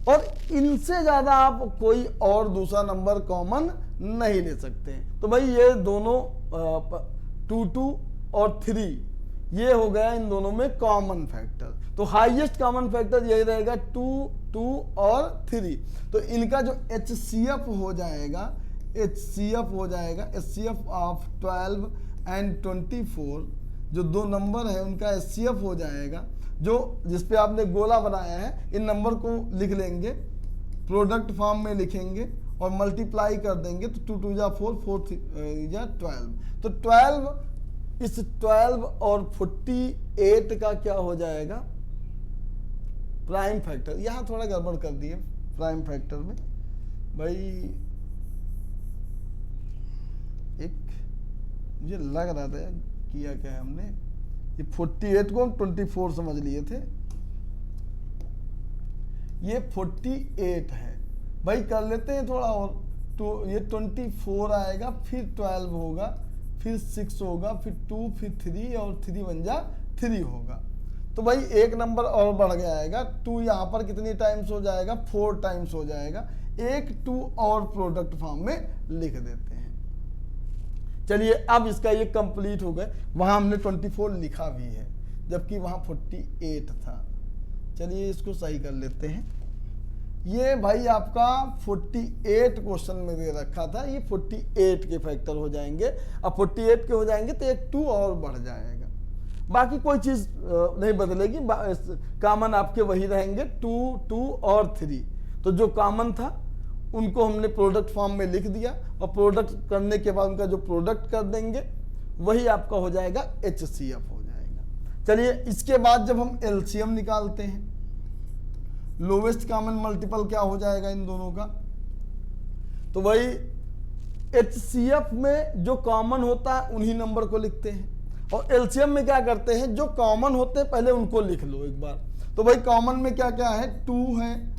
और इनसे ज्यादा आप कोई और दूसरा नंबर कॉमन नहीं ले सकते। तो भाई ये दोनों 2 2 और 3 ये हो गया इन दोनों में कॉमन फैक्टर। तो हाईएस्ट कॉमन फैक्टर यही रहेगा 2 2 और 3। तो इनका जो HCF हो जाएगा, HCF ऑफ 12 एंड 24, जो 2 नंबर है उनका HCF हो जाएगा, जो जिसपे आपने गोला बनाया है, इन नंबर को लिख लेंगे, प्रोडक्ट फॉर्म में लिखेंगे और मल्टीप्लाई कर देंगे। तो 2 2 जा 4, 4 3 जा 12। तो 12, इस 12 और 48 का क्या हो जाएगा, प्राइम फैक्टर। यहाँ थोड़ा गड़बड़ कर दिए प्राइम फैक्टर में, भाई एक मुझे लग रहा था किया क्या है हमने, ये 48 को हम 24 समझ लिए थे, ये 48 है भाई। कर लेते हैं थोड़ा और, तो ये 24 आएगा, फिर 12 होगा, फिर 6 होगा, फिर 2, फिर 3 और 3 बन जा 3 होगा। तो भाई एक नंबर और बढ़ गया आएगा। 2 यहाँ पर कितनी टाइम्स हो जाएगा, 4 टाइम्स हो जाएगा। एक 2 और प्रोडक्ट फॉर्म में लिख देते हैं। चलिए अब इसका ये कंप्लीट हो गए। वहां हमने 24 लिखा भी है, जबकि वहां 48 था। चलिए इसको सही कर लेते हैं। ये भाई आपका 48 क्वेश्चन में दे रखा था, ये 48 के फैक्टर हो जाएंगे। अब 48 के हो जाएंगे तो एक 2 और बढ़ जाएगा, बाकी कोई चीज नहीं बदलेगी, कॉमन आपके वही रहेंगे 2, 2 और 3। तो जो कॉमन था उनको हमने प्रोडक्ट फॉर्म में लिख दिया, और प्रोडक्ट करने के बाद उनका जो प्रोडक्ट कर देंगे वही आपका हो जाएगा HCF हो जाएगा। चलिए इसके बाद जब हम LCM निकालते हैं, लोवेस्ट कॉमन मल्टीपल क्या हो जाएगा इन दोनों का, तो वही HCF में जो कॉमन होता है उन्हीं नंबर को लिखते हैं, और LCM में क्या करते हैं, जो कॉमन होते हैं पहले उनको लिख लो एक बार। तो भाई कॉमन में क्या क्या है, 2 है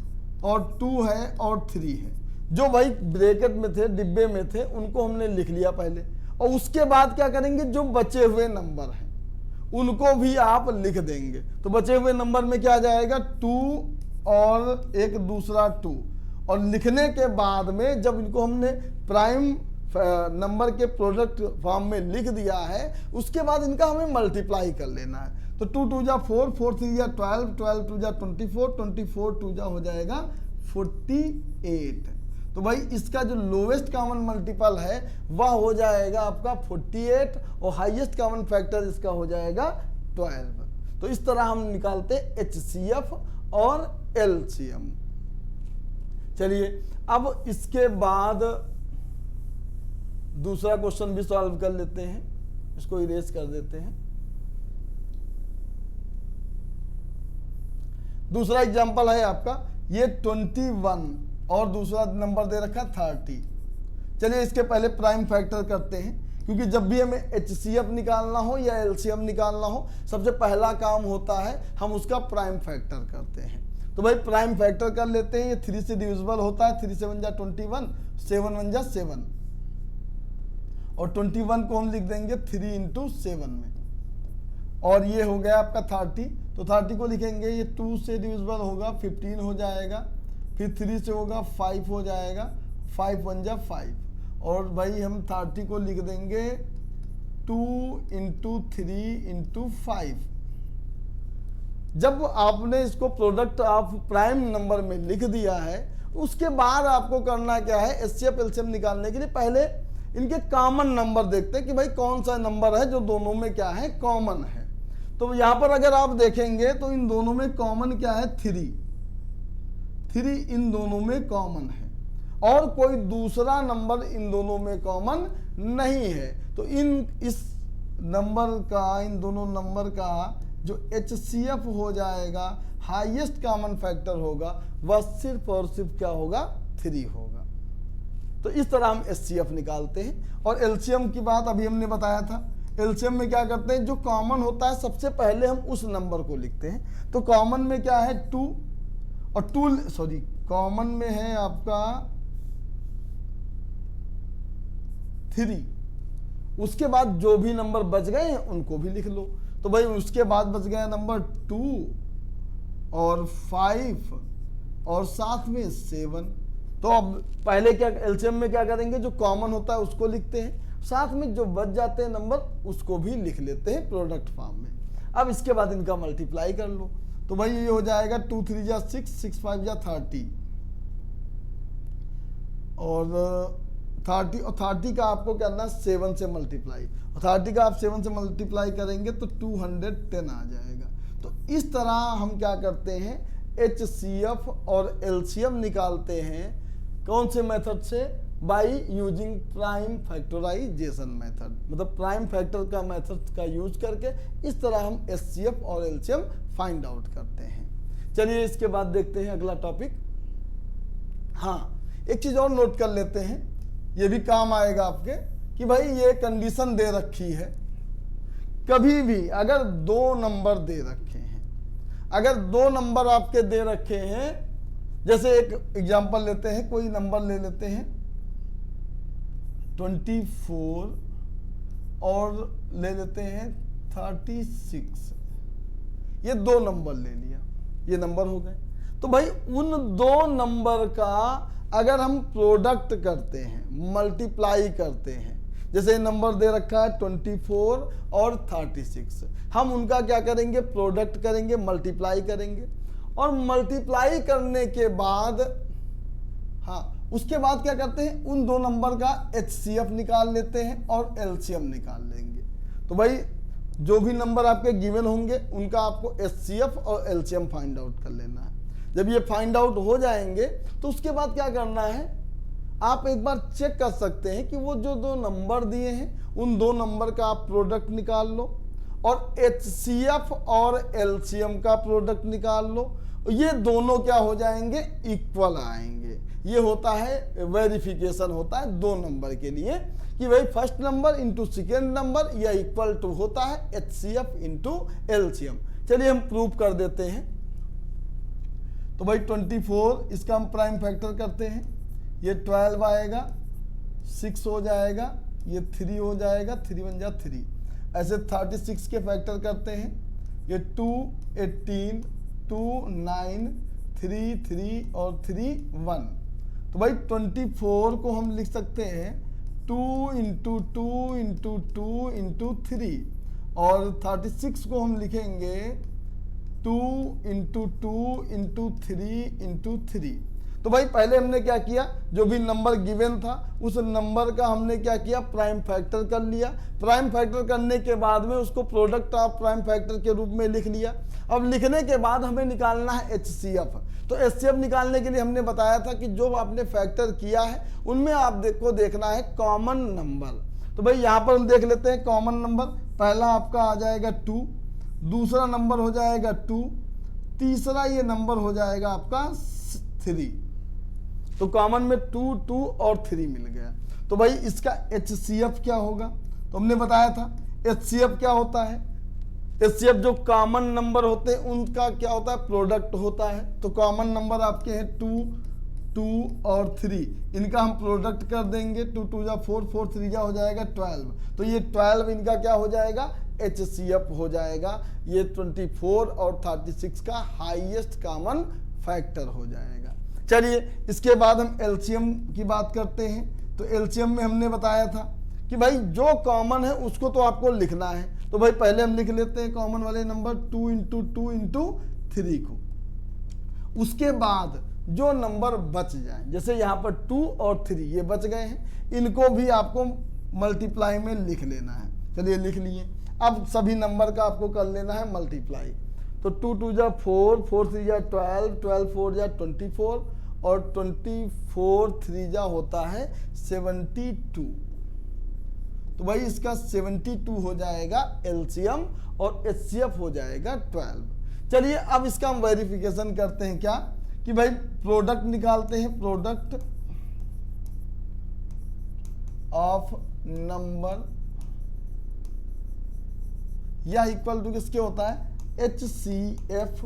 और 2 है और 3 है। जो भाई ब्रैकेट में थे, डिब्बे में थे, उनको हमने लिख लिया पहले, और उसके बाद क्या करेंगे, जो बचे हुए नंबर हैं उनको भी आप लिख देंगे। तो बचे हुए नंबर में क्या आ जाएगा, 2 और एक दूसरा 2, और लिखने के बाद में जब इनको हमने प्राइम नंबर के प्रोडक्ट फॉर्म में लिख दिया है, उसके बाद इनका हमें मल्टीप्लाई कर लेना है। तो 2 2 जा 4, 4 3 जा 12, 12 2 जा 24, 24 2 जा हो जाएगा 48। तो भाई इसका जो लोवेस्ट कॉमन मल्टीपल है वह हो जाएगा आपका 48, और हाईएस्ट कॉमन फैक्टर इसका हो जाएगा 12। तो इस तरह हम निकालते HCF और LCM। चलिए अब इसके बाद दूसरा क्वेश्चन भी सॉल्व कर लेते हैं, इसको इरेज कर देते हैं। दूसरा एग्जांपल है आपका ये 21 और दूसरा नंबर दे रखा 30। चलिए इसके पहले प्राइम फैक्टर करते हैं, क्योंकि जब भी हमें HCF निकालना हो या LCM निकालना हो, सबसे पहला काम होता है हम उसका प्राइम फैक्टर करते हैं। तो भाई प्राइम फैक्टर कर लेते हैं। ये 3 से डिविजिबल होता है, 3 7 जा 21, 7 1 जा 7, और 21 को हम लिख देंगे 3 × 7 में, और ये हो गया आपका 30। तो 30 को लिखेंगे, ये 2 से डिविजिबल होगा 15 हो जाएगा, फिर 3 से होगा 5 हो जाएगा, 5 1 जा 5, और भाई हम 30 को लिख देंगे 2 × 3 × 5। जब आपने इसको प्रोडक्ट ऑफ प्राइम नंबर में लिख दिया है, उसके बाद आपको करना क्या है, HCF LCM निकालने के लिए पहले इनके कॉमन नंबर देखते हैं कि भाई कौन सा नंबर है जो दोनों में क्या है, कॉमन है। तो यहां पर अगर आप देखेंगे तो इन दोनों में कॉमन क्या है, 3 इन दोनों में कॉमन है, और कोई दूसरा नंबर इन दोनों में कॉमन नहीं है। तो इस नंबर का, इन दोनों नंबर का जो HCF हो जाएगा, हाईएस्ट कॉमन फैक्टर होगा, वह सिर्फ और सिर्फ क्या होगा, 3 होगा। तो इस तरह हम HCF निकालते हैं। और LCM की बात अभी हमने बताया था। LCM में क्या करते हैं, जो कॉमन होता है सबसे पहले हम उस नंबर को लिखते हैं। तो कॉमन में क्या है, 2, और कॉमन में है आपका 3। उसके बाद जो भी नंबर बच गए हैं उनको भी लिख लो। तो भाई उसके बाद बच गया नंबर 2 और 5 और साथ में 7। तो अब पहले क्या LCM में क्या करेंगे, जो कॉमन होता है उसको लिखते हैं, साथ में जो बच जाते हैं नंबर उसको भी लिख लेते हैं प्रोडक्ट फॉर्म में। अब इसके बाद इनका मल्टीप्लाई कर लो। तो भाई ये हो जाएगा 2 3 जा 6, 6 5 जा 30, और 30 का आपको करना 7 से मल्टीप्लाई, और 30 का आप 7 से मल्टीप्लाई करेंगे तो 210 आ जाएगा। तो इस तरह हम क्या करते हैं, HCF और LCM निकालते हैं। कौन से मेथड से, by using prime factorization method, मतलब प्राइम फैक्टर का मेथड का यूज करके इस तरह हम HCF और LCM फाइंड आउट करते हैं। चलिए इसके बाद देखते हैं अगला टॉपिक। हाँ, एक चीज और नोट कर लेते हैं, ये भी काम आएगा आपके, कि भाई ये कंडीशन दे रखी है, कभी भी अगर दो नंबर दे रखे हैं, अगर दो नंबर आपके दे रखे हैं, जैसे एक एग्जांपल लेते हैं, कोई नंबर ले लेते हैं 24 और ले लेते हैं 36, ये दो नंबर ले लिया, ये नंबर हो गए। तो भाई उन दो नंबर का अगर हम प्रोडक्ट करते हैं, मल्टीप्लाई करते हैं, जैसे नंबर दे रखा है 24 और 36, हम उनका क्या करेंगे, प्रोडक्ट करेंगे, मल्टीप्लाई करेंगे, और मल्टीप्लाई करने के बाद उसके बाद क्या करते हैं, उन दो नंबर का HCF निकाल लेते हैं और LCM निकाल लेंगे। तो भाई जो भी नंबर आपके गिवन होंगे उनका आपको HCF और LCM फाइंड आउट कर लेना है। जब ये फाइंड आउट हो जाएंगे तो उसके बाद क्या करना है, आप एक बार चेक कर सकते हैं कि वो जो दो नंबर दिए हैं उन दो नंबर का आप प्रोडक्ट निकाल लो और HCF और LCM का प्रोडक्ट निकाल लो, ये दोनों क्या हो जाएंगे, इक्वल आएंगे। ये होता है वेरिफिकेशन, होता है दो नंबर के लिए कि भाई first number into second number या इक्वल टू होता है HCF इंटू LCM। चलिए हम प्रूव कर देते हैं। तो भाई 24 इसका हम प्राइम फैक्टर करते हैं, ये 12 आएगा, 6 हो जाएगा, ये 3 हो जाएगा, 3 1 जा 3। ऐसे 36 के फैक्टर करते हैं, ये 2 18 2 9 3 3 और 3 1। तो भाई 24 को हम लिख सकते हैं 2 इंटू 2 इंटू 2 इंटू 3, और 36 को हम लिखेंगे 2 इंटू 2 इंटू 3 इंटू 3। तो भाई पहले हमने क्या किया, जो भी नंबर गिवन था उस नंबर का हमने क्या किया, प्राइम फैक्टर कर लिया। प्राइम फैक्टर करने के बाद में उसको प्रोडक्ट ऑफ प्राइम फैक्टर के रूप में लिख लिया। अब लिखने के बाद हमें निकालना है HCF। तो HCF निकालने के लिए हमने बताया था कि जो आपने फैक्टर किया है उनमें आपको देखना है कॉमन नंबर। तो भाई यहाँ पर हम देख लेते हैं कॉमन नंबर। पहला आपका आ जाएगा 2, दूसरा नंबर हो जाएगा 2, तीसरा ये नंबर हो जाएगा आपका 3। तो कॉमन में 2 2 और 3 मिल गया। तो भाई इसका HCF क्या होगा, तो हमने बताया था HCF क्या होता है, HCF जो कॉमन नंबर होते हैं उनका क्या होता है, प्रोडक्ट होता है। तो कॉमन नंबर आपके हैं 2 2 और 3, इनका हम प्रोडक्ट कर देंगे, 2 2 जा 4 4 3 जा हो जाएगा 12। तो ये 12 इनका क्या हो जाएगा, HCF हो जाएगा। ये 24 और 36 का हाईएस्ट कॉमन फैक्टर हो जाएगा। चलिए इसके बाद हम LCM की बात करते हैं। तो LCM में हमने बताया था कि भाई जो कॉमन है उसको तो आपको लिखना है। तो भाई पहले हम लिख लेते हैं कॉमन वाले नंबर 2 इंटू 2 इंटू 3 को। उसके बाद जो नंबर बच जाए, जैसे यहाँ पर 2 और 3 ये बच गए हैं, इनको भी आपको मल्टीप्लाई में लिख लेना है। चलिए लिख लिए। अब सभी नंबर का आपको कर लेना है मल्टीप्लाई। तो 2 2 जा 4 4 3 जा 12 12 4 जा 24 और 24 3 जा होता है 72। तो भाई इसका 72 हो जाएगा LCM और HCF हो जाएगा 12। चलिए अब इसका हम वेरिफिकेशन करते हैं क्या, कि भाई प्रोडक्ट निकालते हैं, प्रोडक्ट ऑफ नंबर या इक्वल टू किसके होता है, HCF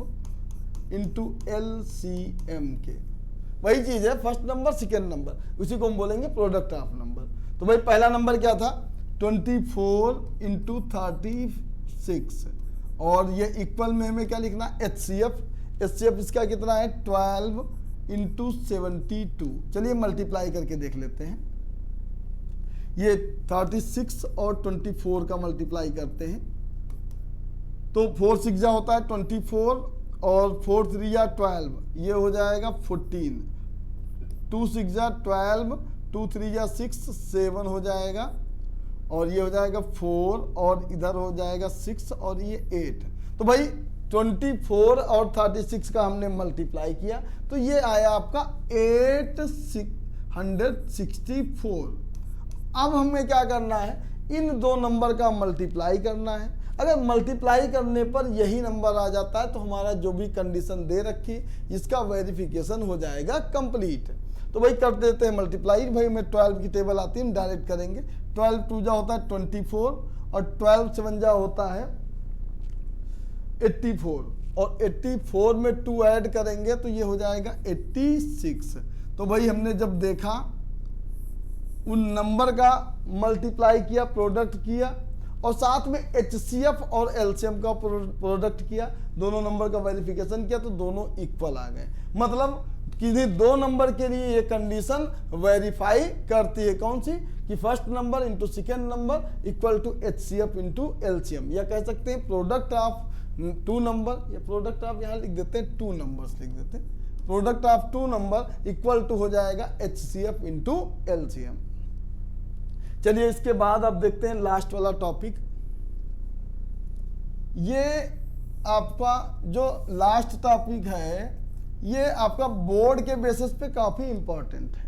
इंटू LCM के। वही चीज है फर्स्ट नंबर सेकेंड नंबर, उसी को हम बोलेंगे प्रोडक्ट ऑफ नंबर। तो भाई पहला नंबर क्या था 24 इंटू 36 और ये इक्वल में हमें क्या लिखना HCF इसका कितना है 12 इंटू 72। चलिए मल्टीप्लाई करके देख लेते हैं। ये 36 और 24 का मल्टीप्लाई करते हैं तो 4 6 जा होता है 24 और 4 3 जा 12, ये हो जाएगा 14। 2 6 जा 12, 2 3 जा 6 7 हो जाएगा और ये हो जाएगा 4 और इधर हो जाएगा 6 और ये 8। तो भाई 24 और 36 का हमने मल्टीप्लाई किया तो ये आया आपका 864। अब हमें क्या करना है, इन दो नंबर का मल्टीप्लाई करना है। अगर मल्टीप्लाई करने पर यही नंबर आ जाता है तो हमारा जो भी कंडीशन दे रखी इसका वेरिफिकेशन हो जाएगा कंप्लीट। तो भाई कर देते हैं मल्टीप्लाई। भाई मैं 12 की टेबल आती है, हम डायरेक्ट करेंगे 12 टू जा होता है 24 और 12 7 जा होता है 84 और 84 में 2 ऐड करेंगे तो ये हो जाएगा 86। तो भाई हमने जब देखा उन नंबर का मल्टीप्लाई किया, प्रोडक्ट किया और साथ में HCF और LCM का प्रोडक्ट किया, दोनों नंबर का वेरिफिकेशन किया तो दोनों इक्वल आ गए। मतलब किसी दो नंबर के लिए ये कंडीशन वेरीफाई करती है, कौन सी, कि first number into second number equal to HCF into LCM, या कह सकते हैं प्रोडक्ट ऑफ टू नंबर, या प्रोडक्ट ऑफ यहाँ लिख देते हैं टू नंबर्स लिख देते हैं, product of two number equal to हो जाएगा HCF इंटू LCM। चलिए इसके बाद अब देखते हैं लास्ट वाला टॉपिक। ये आपका जो लास्ट टॉपिक है ये आपका बोर्ड के बेसिस पे काफी इंपॉर्टेंट है।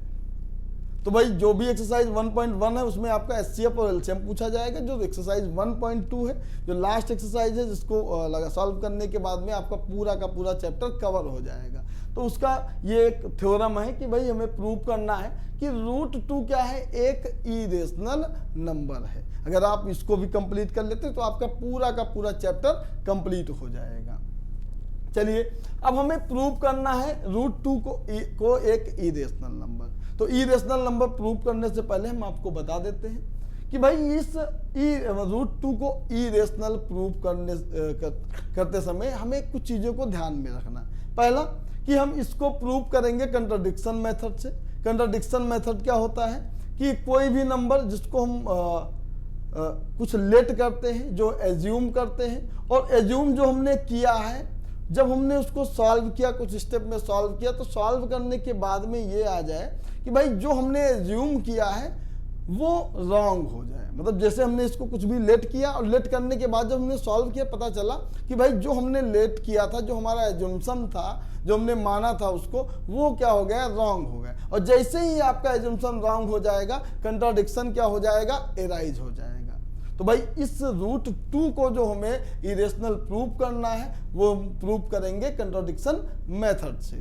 तो भाई जो भी एक्सरसाइज 1.1 है उसमें आपका HCF और LCM पूछा जाएगा। जो एक्सरसाइज 1.2 है जो लास्ट एक्सरसाइज है जिसको सॉल्व करने के बाद में आपका पूरा का पूरा चैप्टर कवर हो जाएगा। तो उसका ये एक थ्योरम है कि भाई हमें प्रूव करना है कि √2 क्या है, एक इरेशनल नंबर है। अगर आप इसको भी कंप्लीट कर लेते तो आपका पूरा का पूरा चैप्टर कंप्लीट हो जाएगा। चलिए अब हमें प्रूव करना है √2 को एक इरेशनल नंबर। तो इरेशनल नंबर प्रूव करने से पहले हम आपको बता देते हैं कि भाई इस √2 को इरेशनल प्रूव करते समय हमें कुछ चीज़ों को ध्यान में रखना। पहला कि हम इसको प्रूव करेंगे कंट्राडिक्शन मेथड से। कंट्राडिक्शन मेथड क्या होता है कि कोई भी नंबर जिसको हम कुछ लेट करते हैं, जो एज्यूम करते हैं, और एज्यूम जो हमने किया है जब हमने उसको सॉल्व किया, कुछ स्टेप में सॉल्व किया, तो सॉल्व करने के बाद में ये आ जाए कि भाई जो हमने एज्यूम किया है वो रॉन्ग हो जाए। मतलब जैसे हमने इसको कुछ भी लेट किया और लेट करने के बाद जब हमने सॉल्व किया पता चला कि भाई जो हमने लेट किया था, जो हमारा एज्यूम्पशन था, जो हमने माना था उसको, वो क्या हो गया, रॉन्ग हो गया। और जैसे ही आपका एज्यूम्पशन रॉन्ग हो जाएगा कंट्राडिक्शन क्या हो जाएगा, एराइज हो जाएगा। तो भाई इस √2 को जो हमें इरेशनल प्रूव करना है वो प्रूव करेंगे कंट्राडिक्शन मेथड से।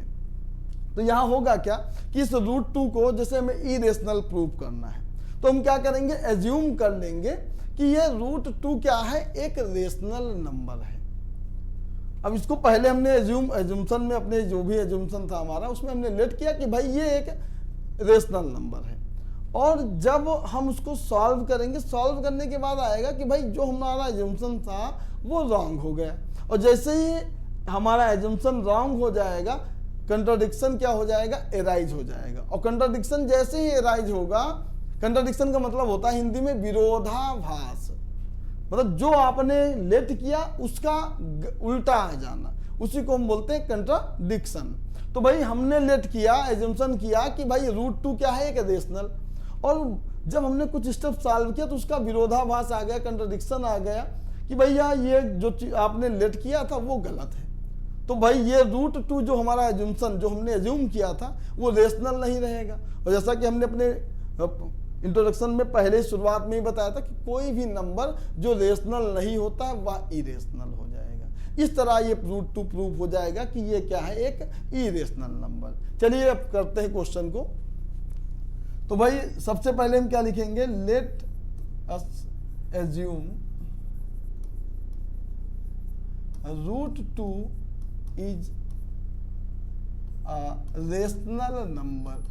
तो यहाँ होगा क्या कि इस √2 को जैसे हमें इरेशनल प्रूव करना है तो हम क्या करेंगे, एज्यूम कर लेंगे कि ये √2 क्या है, एक रेशनल नंबर है। अब इसको पहले हमने एज्यूम्पशन में अपने जो भी एज्यूम्पशन था हमारा उसमें हमने लेट किया कि भाई ये एक रेशनल नंबर है। और जब हम उसको सॉल्व करेंगे, सॉल्व करने के बाद आएगा कि भाई जो हमारा एज्यूम्पशन था वो रॉन्ग हो गया। और जैसे ही हमारा एज्यूम्पशन रॉन्ग हो जाएगा कंट्राडिक्शन क्या हो जाएगा, एराइज हो जाएगा। और कंट्राडिक्शन जैसे ही एराइज होगा, कंट्राडिक्शन का मतलब होता है हिंदी में विरोधाभास, मतलब जो आपने लेट किया उसका उल्टा आ जाना, उसी को हम बोलते हैं कंट्राडिक्शन। तो भाई हमने लेट किया, एज्यूम्पशन किया कि भाई √2 क्या है, एक रेशनल, और जब हमने कुछ स्टेप सॉल्व किया तो उसका विरोधाभास आ गया, कंट्राडिक्शन आ गया कि भैया ये जो आपने लेट किया था वो गलत है। तो भाई ये √2 जो हमारा एज्यूम्पशन जो हमने एज्यूम किया था वो रेशनल नहीं रहेगा। और जैसा कि हमने अपने इंट्रोडक्शन में पहले शुरुआत में ही बताया था कि कोई भी नंबर जो रेशनल नहीं होता वह इरेशनल हो जाएगा। इस तरह ये √2 प्रूव हो जाएगा कि ये क्या है, एक इरेशनल नंबर। चलिए अब करते हैं क्वेश्चन को। तो भाई सबसे पहले हम क्या लिखेंगे, let us assume √2 is a rational number.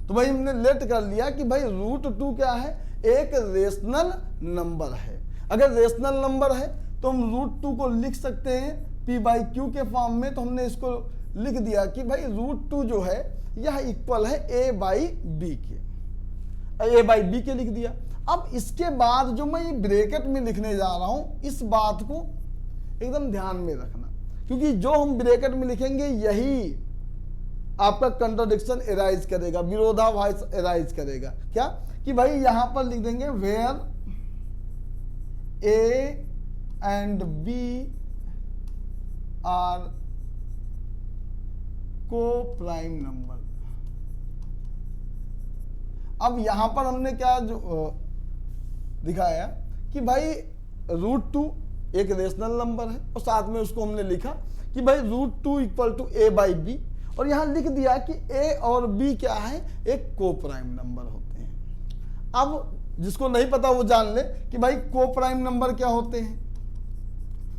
तो भाई हमने लेट कर लिया कि भाई √2 क्या है, एक रेशनल नंबर है। अगर रेशनल नंबर है तो हम √2 को लिख सकते हैं P/Q के फॉर्म में। तो हमने इसको लिख दिया कि भाई √2 जो है यह इक्वल है A/B के, A/B के लिख दिया। अब इसके बाद जो मैं ये ब्रैकेट में लिखने जा रहा हूं इस बात को एकदम ध्यान में रखना, क्योंकि जो हम ब्रैकेट में लिखेंगे यही आपका कंट्राडिक्शन एराइज करेगा, विरोधाभास एराइज करेगा। क्या कि भाई यहां पर लिख देंगे where A and B are coprime number. अब यहां पर हमने क्या जो दिखाया कि भाई √2 एक रेशनल नंबर है और साथ में उसको हमने लिखा कि भाई √2 इक्वल टू A/B, और यहाँ लिख दिया कि ए और बी क्या है, एक को प्राइम नंबर होते हैं। अब जिसको नहीं पता वो जान ले कि भाई को प्राइम नंबर क्या होते हैं,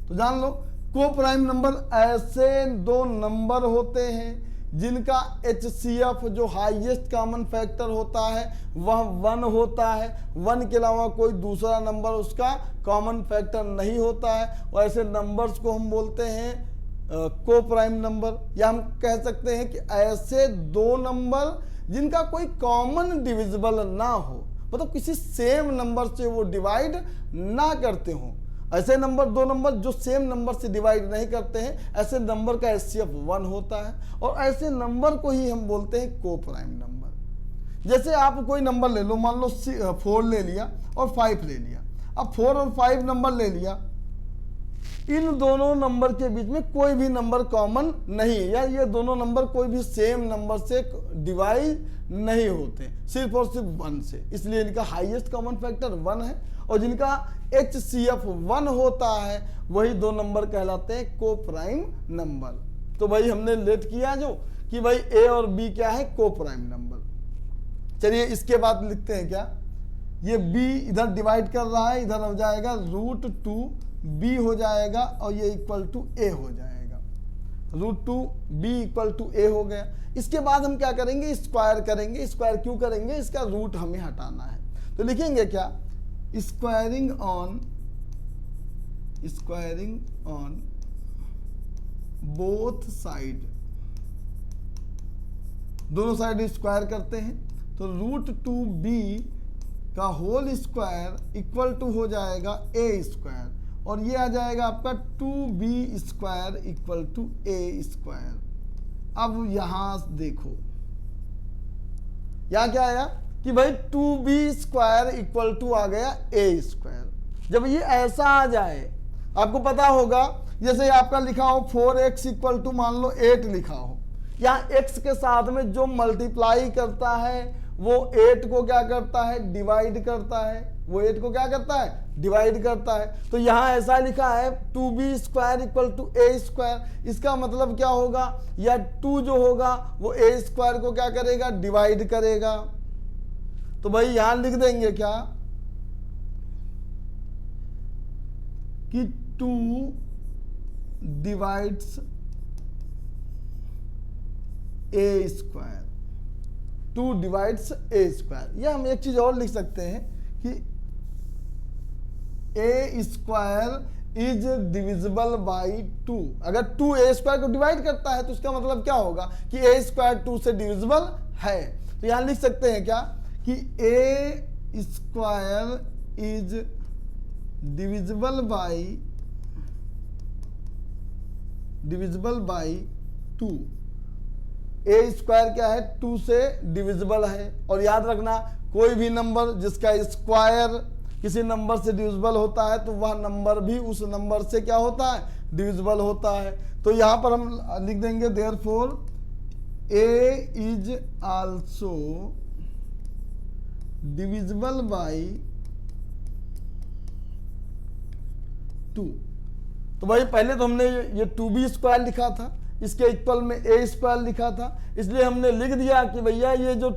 तो जान लो को प्राइम नंबर ऐसे दो नंबर होते हैं जिनका HCF जो हाईएस्ट कॉमन फैक्टर होता है वह 1 होता है। 1 के अलावा कोई दूसरा नंबर उसका कॉमन फैक्टर नहीं होता है, और ऐसे नंबर्स को हम बोलते हैं को प्राइम नंबर। या हम कह सकते हैं कि ऐसे दो नंबर जिनका कोई कॉमन डिविजिबल ना हो, मतलब किसी सेम नंबर से वो डिवाइड ना करते हो। ऐसे नंबर, दो नंबर जो सेम नंबर से डिवाइड नहीं करते हैं, ऐसे नंबर का HCF 1 होता है, और ऐसे नंबर को ही हम बोलते हैं को प्राइम नंबर। जैसे आप कोई नंबर ले लो, मान लो 4 ले लिया और 5 ले लिया। अब 4 और 5 नंबर ले लिया, इन दोनों नंबर के बीच में कोई भी नंबर कॉमन नहीं है, या ये दोनों नंबर कोई भी सेम नंबर से डिवाइड नहीं होते, सिर्फ और सिर्फ 1 से। इसलिए इनका हाईएस्ट कॉमन फैक्टर 1 है, और जिनका HCF 1 होता है वही दो नंबर कहलाते हैं को प्राइम नंबर। तो भाई हमने लेट किया जो कि भाई ए और बी क्या है, को प्राइम नंबर। चलिए इसके बाद लिखते हैं क्या, ये b इधर डिवाइड कर रहा है, इधर हो जाएगा √2b हो जाएगा, और ये इक्वल टू a हो जाएगा। √2b इक्वल टू a हो गया। इसके बाद हम क्या करेंगे, स्क्वायर करेंगे। स्क्वायर क्यों करेंगे, इसका रूट हमें हटाना है, तो लिखेंगे क्या, स्क्वायरिंग ऑन बोथ साइड, दोनों साइड स्क्वायर करते हैं, तो √2b का होल स्क्वायर इक्वल टू हो जाएगा a स्क्वायर, और ये आ जाएगा आपका 2b square equal to a square. अब यहां देखो यहां क्या आया कि भाई 2b स्क्वायर इक्वल टू आ गया a स्क्वायर। जब ये ऐसा आ जाए, आपको पता होगा जैसे आपका लिखा हो 4x इक्वल टू मान लो 8 लिखा हो, यहाँ x के साथ में जो मल्टीप्लाई करता है वो 8 को क्या करता है, डिवाइड करता है। वो 8 को क्या करता है, डिवाइड करता है। तो यहाँ ऐसा लिखा है 2b square equal to a square. इसका मतलब क्या होगा, या 2 जो होगा वो a स्क्वायर को क्या करेगा, डिवाइड करेगा। तो भाई यहां लिख देंगे क्या कि 2 divides a square, 2 divides a square. या हम एक चीज और लिख सकते हैं कि a square is divisible by 2। अगर 2 a स्क्वायर को डिवाइड करता है तो इसका मतलब क्या होगा कि a स्क्वायर 2 से डिविजिबल है। तो यहां लिख सकते हैं क्या कि a square is divisible by 2। a square क्या है, 2 से डिविजिबल है। और याद रखना कोई भी नंबर जिसका स्क्वायर किसी नंबर से डिविजिबल होता है तो वह नंबर भी उस नंबर से क्या होता है, डिविजिबल होता है। तो यहां पर हम लिख देंगे therefore a is also divisible by 2। तो भाई पहले तो हमने ये 2b स्क्वायर लिखा था, इसके इक्वल में a स्क्वायर लिखा था, इसलिए हमने लिख दिया कि भैया ये जो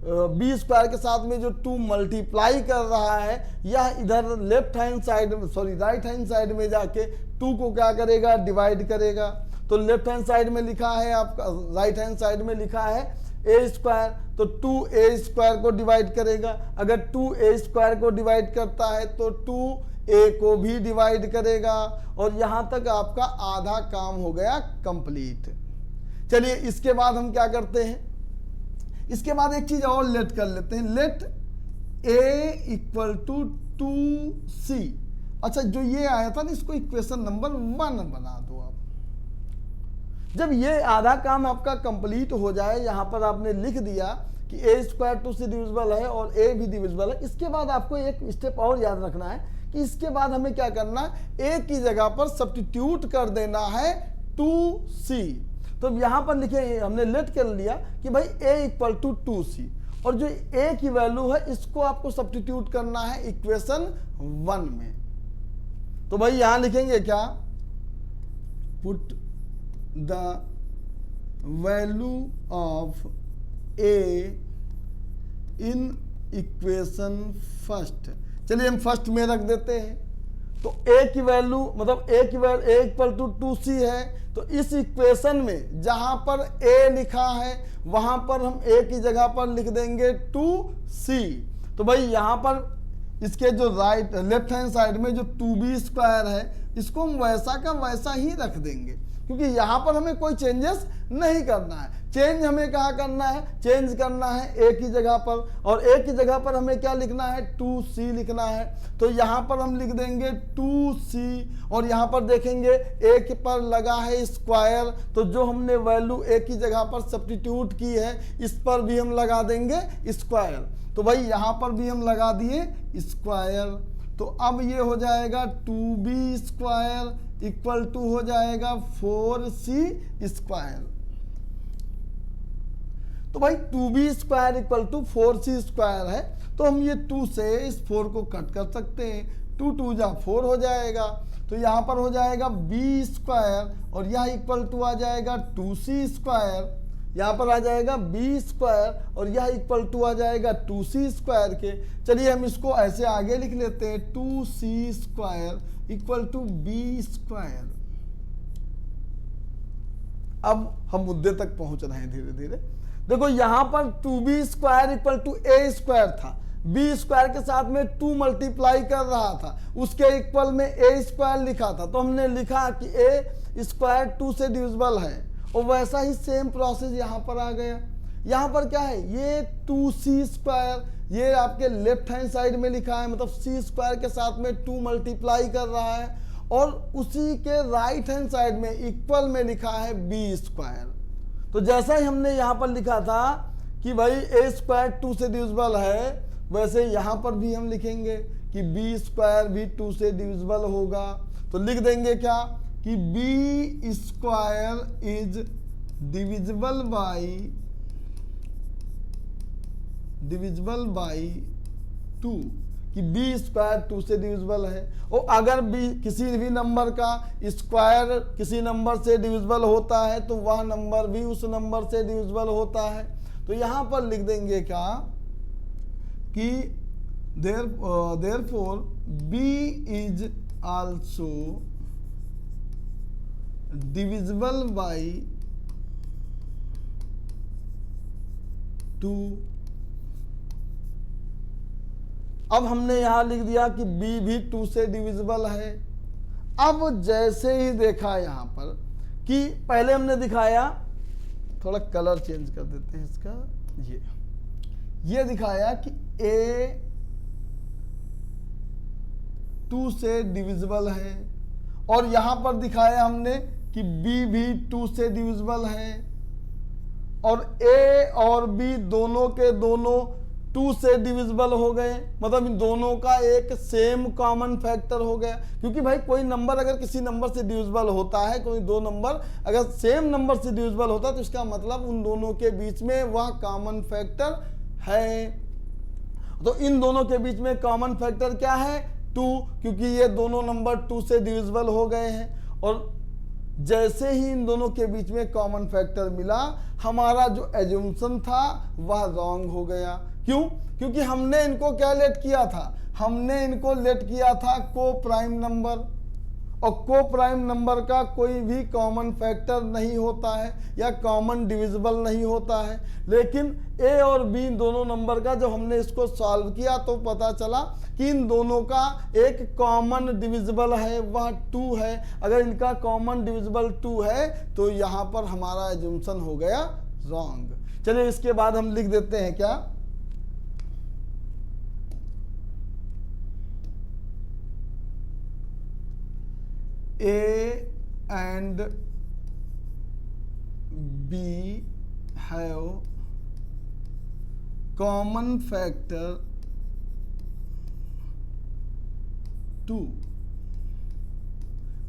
b स्क्वायर के साथ में जो 2 मल्टीप्लाई कर रहा है, यह इधर लेफ्ट हैंड साइड में, सॉरी राइट हैंड साइड में जाके 2 को क्या करेगा, डिवाइड करेगा। तो लेफ्ट हैंड साइड में लिखा है आपका, राइट हैंड साइड में लिखा है a स्क्वायर, तो 2a स्क्वायर को डिवाइड करेगा। अगर 2a स्क्वायर को डिवाइड करता है तो 2a को भी डिवाइड करेगा, और यहां तक आपका आधा काम हो गया कंप्लीट। चलिए इसके बाद हम क्या करते हैं, इसके बाद एक चीज और लेट कर लेते हैं, late a equal to 2c। अच्छा जो ये आया था ना, इसको इक्वेशन नंबर 1 बना दो आप। जब ये आधा काम आपका कंप्लीट हो जाए, यहां पर आपने लिख दिया कि a स्क्वायर 2 से डिविजिबल है और a भी डिविजिबल है, इसके बाद आपको एक स्टेप और याद रखना है कि इसके बाद हमें क्या करना है, a की जगह पर सब्स्टिट्यूट कर देना है 2c। तो यहां पर लिखे, हमने लेट कर लिया कि भाई a इक्वल टू 2c, और जो a की वैल्यू है इसको आपको सब्स्टिट्यूट करना है इक्वेशन 1 में। तो भाई यहां लिखेंगे क्या, put the value of A in equation first. चलिए हम फर्स्ट में रख देते हैं। तो ए की वैल्यू मतलब ए इक्वल टू 2c है, तो इस इक्वेशन में जहां पर ए लिखा है वहां पर हम ए की जगह पर लिख देंगे 2c। तो भाई यहां पर इसके जो लेफ्ट हैंड साइड में जो 2b² है इसको हम वैसा का वैसा ही रख देंगे, क्योंकि यहाँ पर हमें कोई चेंजेस नहीं करना है। चेंज हमें कहाँ करना है, चेंज करना है ए की जगह पर, और ए की जगह पर हमें क्या लिखना है, 2c लिखना है। तो यहाँ पर हम लिख देंगे 2c, और यहाँ पर देखेंगे ए के पर लगा है स्क्वायर, तो जो हमने वैल्यू ए की जगह पर सब्स्टिट्यूट की है इस पर भी हम लगा देंगे स्क्वायर। तो भाई यहाँ पर भी हम लगा दिए स्क्वायर। तो अब ये हो जाएगा 2b² इक्वल टू हो जाएगा 4c²। तो भाई 2b² इक्वल टू 4c² है, तो हम ये 2 से इस 4 को कट कर सकते हैं। 2 2 जा 4 हो जाएगा, तो यहाँ पर हो जाएगा b² और यह इक्वल टू आ जाएगा 2c²। यहाँ पर आ जाएगा b² और यह इक्वल टू आ जाएगा 2c² के। चलिए हम इसको ऐसे आगे लिख लेते हैं, 2c² इक्वल टू b²। अब हम मुद्दे तक पहुंच रहे हैं धीरे धीरे। देखो यहाँ पर 2b² इक्वल टू a² था, b² के साथ में 2 मल्टीप्लाई कर रहा था, उसके इक्वल में a² लिखा था, तो हमने लिखा कि a² 2 से डिविजिबल है, और वैसा ही सेम प्रोसेस यहाँ पर आ गया। यहाँ पर क्या है, ये 2c², ये आपके लेफ्ट हैंड साइड में लिखा है, मतलब c² के साथ में 2 मल्टीप्लाई कर रहा है, और उसी के राइट हैंड साइड में इक्वल में लिखा है b²। तो जैसा ही हमने यहाँ पर लिखा था कि भाई a² 2 से डिविजिबल है, वैसे यहाँ पर भी हम लिखेंगे कि b² भी 2 से डिविजिबल होगा। तो लिख देंगे क्या कि b² इज डिविजिबल बाई 2, कि b² 2 से डिविजिबल है। और अगर भी किसी भी नंबर का स्क्वायर किसी नंबर से डिविजिबल होता है तो वह नंबर भी उस नंबर से डिविजिबल होता है। तो यहाँ पर लिख देंगे क्या कि therefore b is also divisible by 2। अब हमने यहां लिख दिया कि b भी 2 से डिविजिबल है। अब जैसे ही देखा यहां पर कि पहले हमने दिखाया, थोड़ा कलर चेंज कर देते हैं इसका, ये दिखाया कि a 2 से डिविजिबल है, और यहां पर दिखाया हमने कि b भी 2 से डिविजिबल है, और a और b दोनों के दोनों 2 से डिविजिबल हो गए, मतलब इन दोनों का एक सेम कॉमन फैक्टर हो गया। क्योंकि भाई कोई नंबर अगर किसी नंबर से डिविजिबल होता है, कोई दो नंबर अगर सेम नंबर से डिविजिबल होता है, तो इसका मतलब उन दोनों के बीच में वह कॉमन फैक्टर है। तो इन दोनों के बीच में कॉमन फैक्टर क्या है, 2, क्योंकि ये दोनों नंबर 2 से डिविजिबल हो गए हैं। और जैसे ही इन दोनों के बीच में कॉमन फैक्टर मिला, हमारा जो एज्यूम्पशन था वह रॉन्ग हो गया। क्यों? क्योंकि हमने इनको क्या लेट किया था, हमने इनको लेट किया था को प्राइम नंबर, और को प्राइम नंबर का कोई भी कॉमन फैक्टर नहीं होता है या कॉमन डिविजिबल नहीं होता है। लेकिन ए और बी दोनों नंबर का जब हमने इसको सॉल्व किया तो पता चला कि इन दोनों का एक कॉमन डिविजिबल है, वह 2 है। अगर इनका कॉमन डिविजिबल 2 है तो यहाँ पर हमारा एज्यूम्पशन हो गया रॉन्ग। चलिए इसके बाद हम लिख देते हैं क्या, A and B have common factor 2।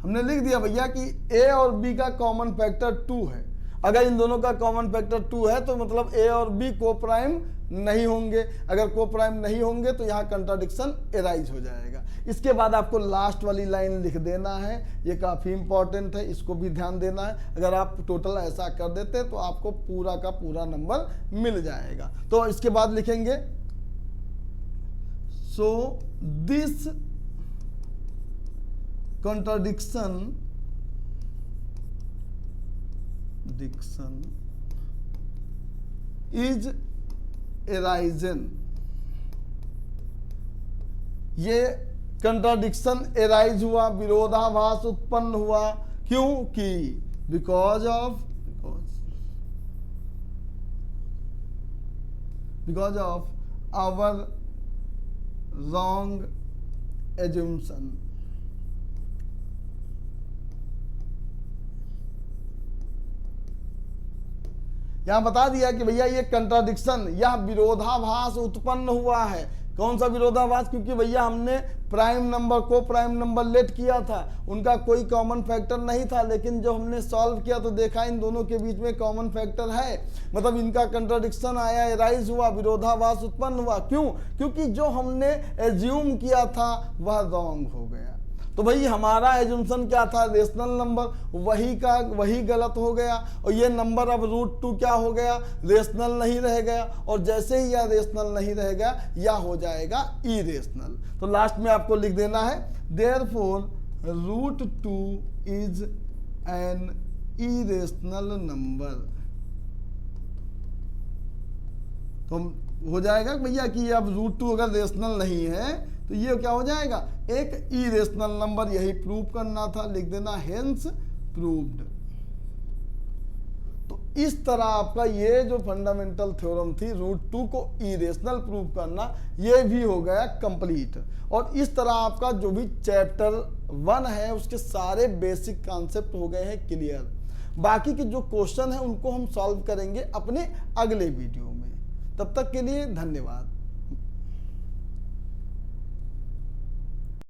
हमने लिख दिया भैया कि A और B का कॉमन फैक्टर 2 है। अगर इन दोनों का कॉमन फैक्टर 2 है तो मतलब ए और बी को प्राइम नहीं होंगे। अगर को प्राइम नहीं होंगे तो यहाँ कंट्राडिक्शन एराइज हो जाएगा। इसके बाद आपको लास्ट वाली लाइन लिख देना है, ये काफ़ी इंपॉर्टेंट है, इसको भी ध्यान देना है। अगर आप टोटल ऐसा कर देते तो आपको पूरा का पूरा नंबर मिल जाएगा। तो इसके बाद लिखेंगे so this contradiction is arisen। ये कंट्राडिक्शन एराइज हुआ, विरोधाभास उत्पन्न हुआ, क्योंकि because of our wrong assumption. यहां बता दिया कि भैया ये कंट्राडिक्शन, यह विरोधाभास उत्पन्न हुआ है। कौन सा विरोधाभास? क्योंकि भैया हमने प्राइम नंबर को प्राइम नंबर लेट किया था, उनका कोई कॉमन फैक्टर नहीं था, लेकिन जब हमने सॉल्व किया तो देखा इन दोनों के बीच में कॉमन फैक्टर है, मतलब इनका कंट्राडिक्शन आया, एराइज हुआ, विरोधाभास उत्पन्न हुआ। क्यों? क्योंकि जो हमने एज्यूम किया था वह रॉन्ग हो गया। तो भाई हमारा एज्यूम्शन क्या था? रेशनल नंबर, वही गलत हो गया, और ये नंबर अब √2 क्या हो गया? रेशनल नहीं रह गया। और जैसे ही यह रेशनल नहीं रह गया, यह हो जाएगा इरेशनल। तो लास्ट में आपको लिख देना है therefore √2 is an irrational number. तो हो जाएगा भैया कि अब √2 अगर रेशनल नहीं है तो ये क्या हो जाएगा? एक इरेशनल नंबर। यही प्रूव करना था, लिख देना हेंस प्रूव्ड। तो इस तरह आपका ये जो फंडामेंटल थ्योरम थी √2 को इरेशनल प्रूव करना, ये भी हो गया कंप्लीट। और इस तरह आपका जो भी चैप्टर 1 है उसके सारे बेसिक कॉन्सेप्ट हो गए हैं क्लियर। बाकी के जो क्वेश्चन है उनको हम सॉल्व करेंगे अपने अगले वीडियो में। तब तक के लिए धन्यवाद।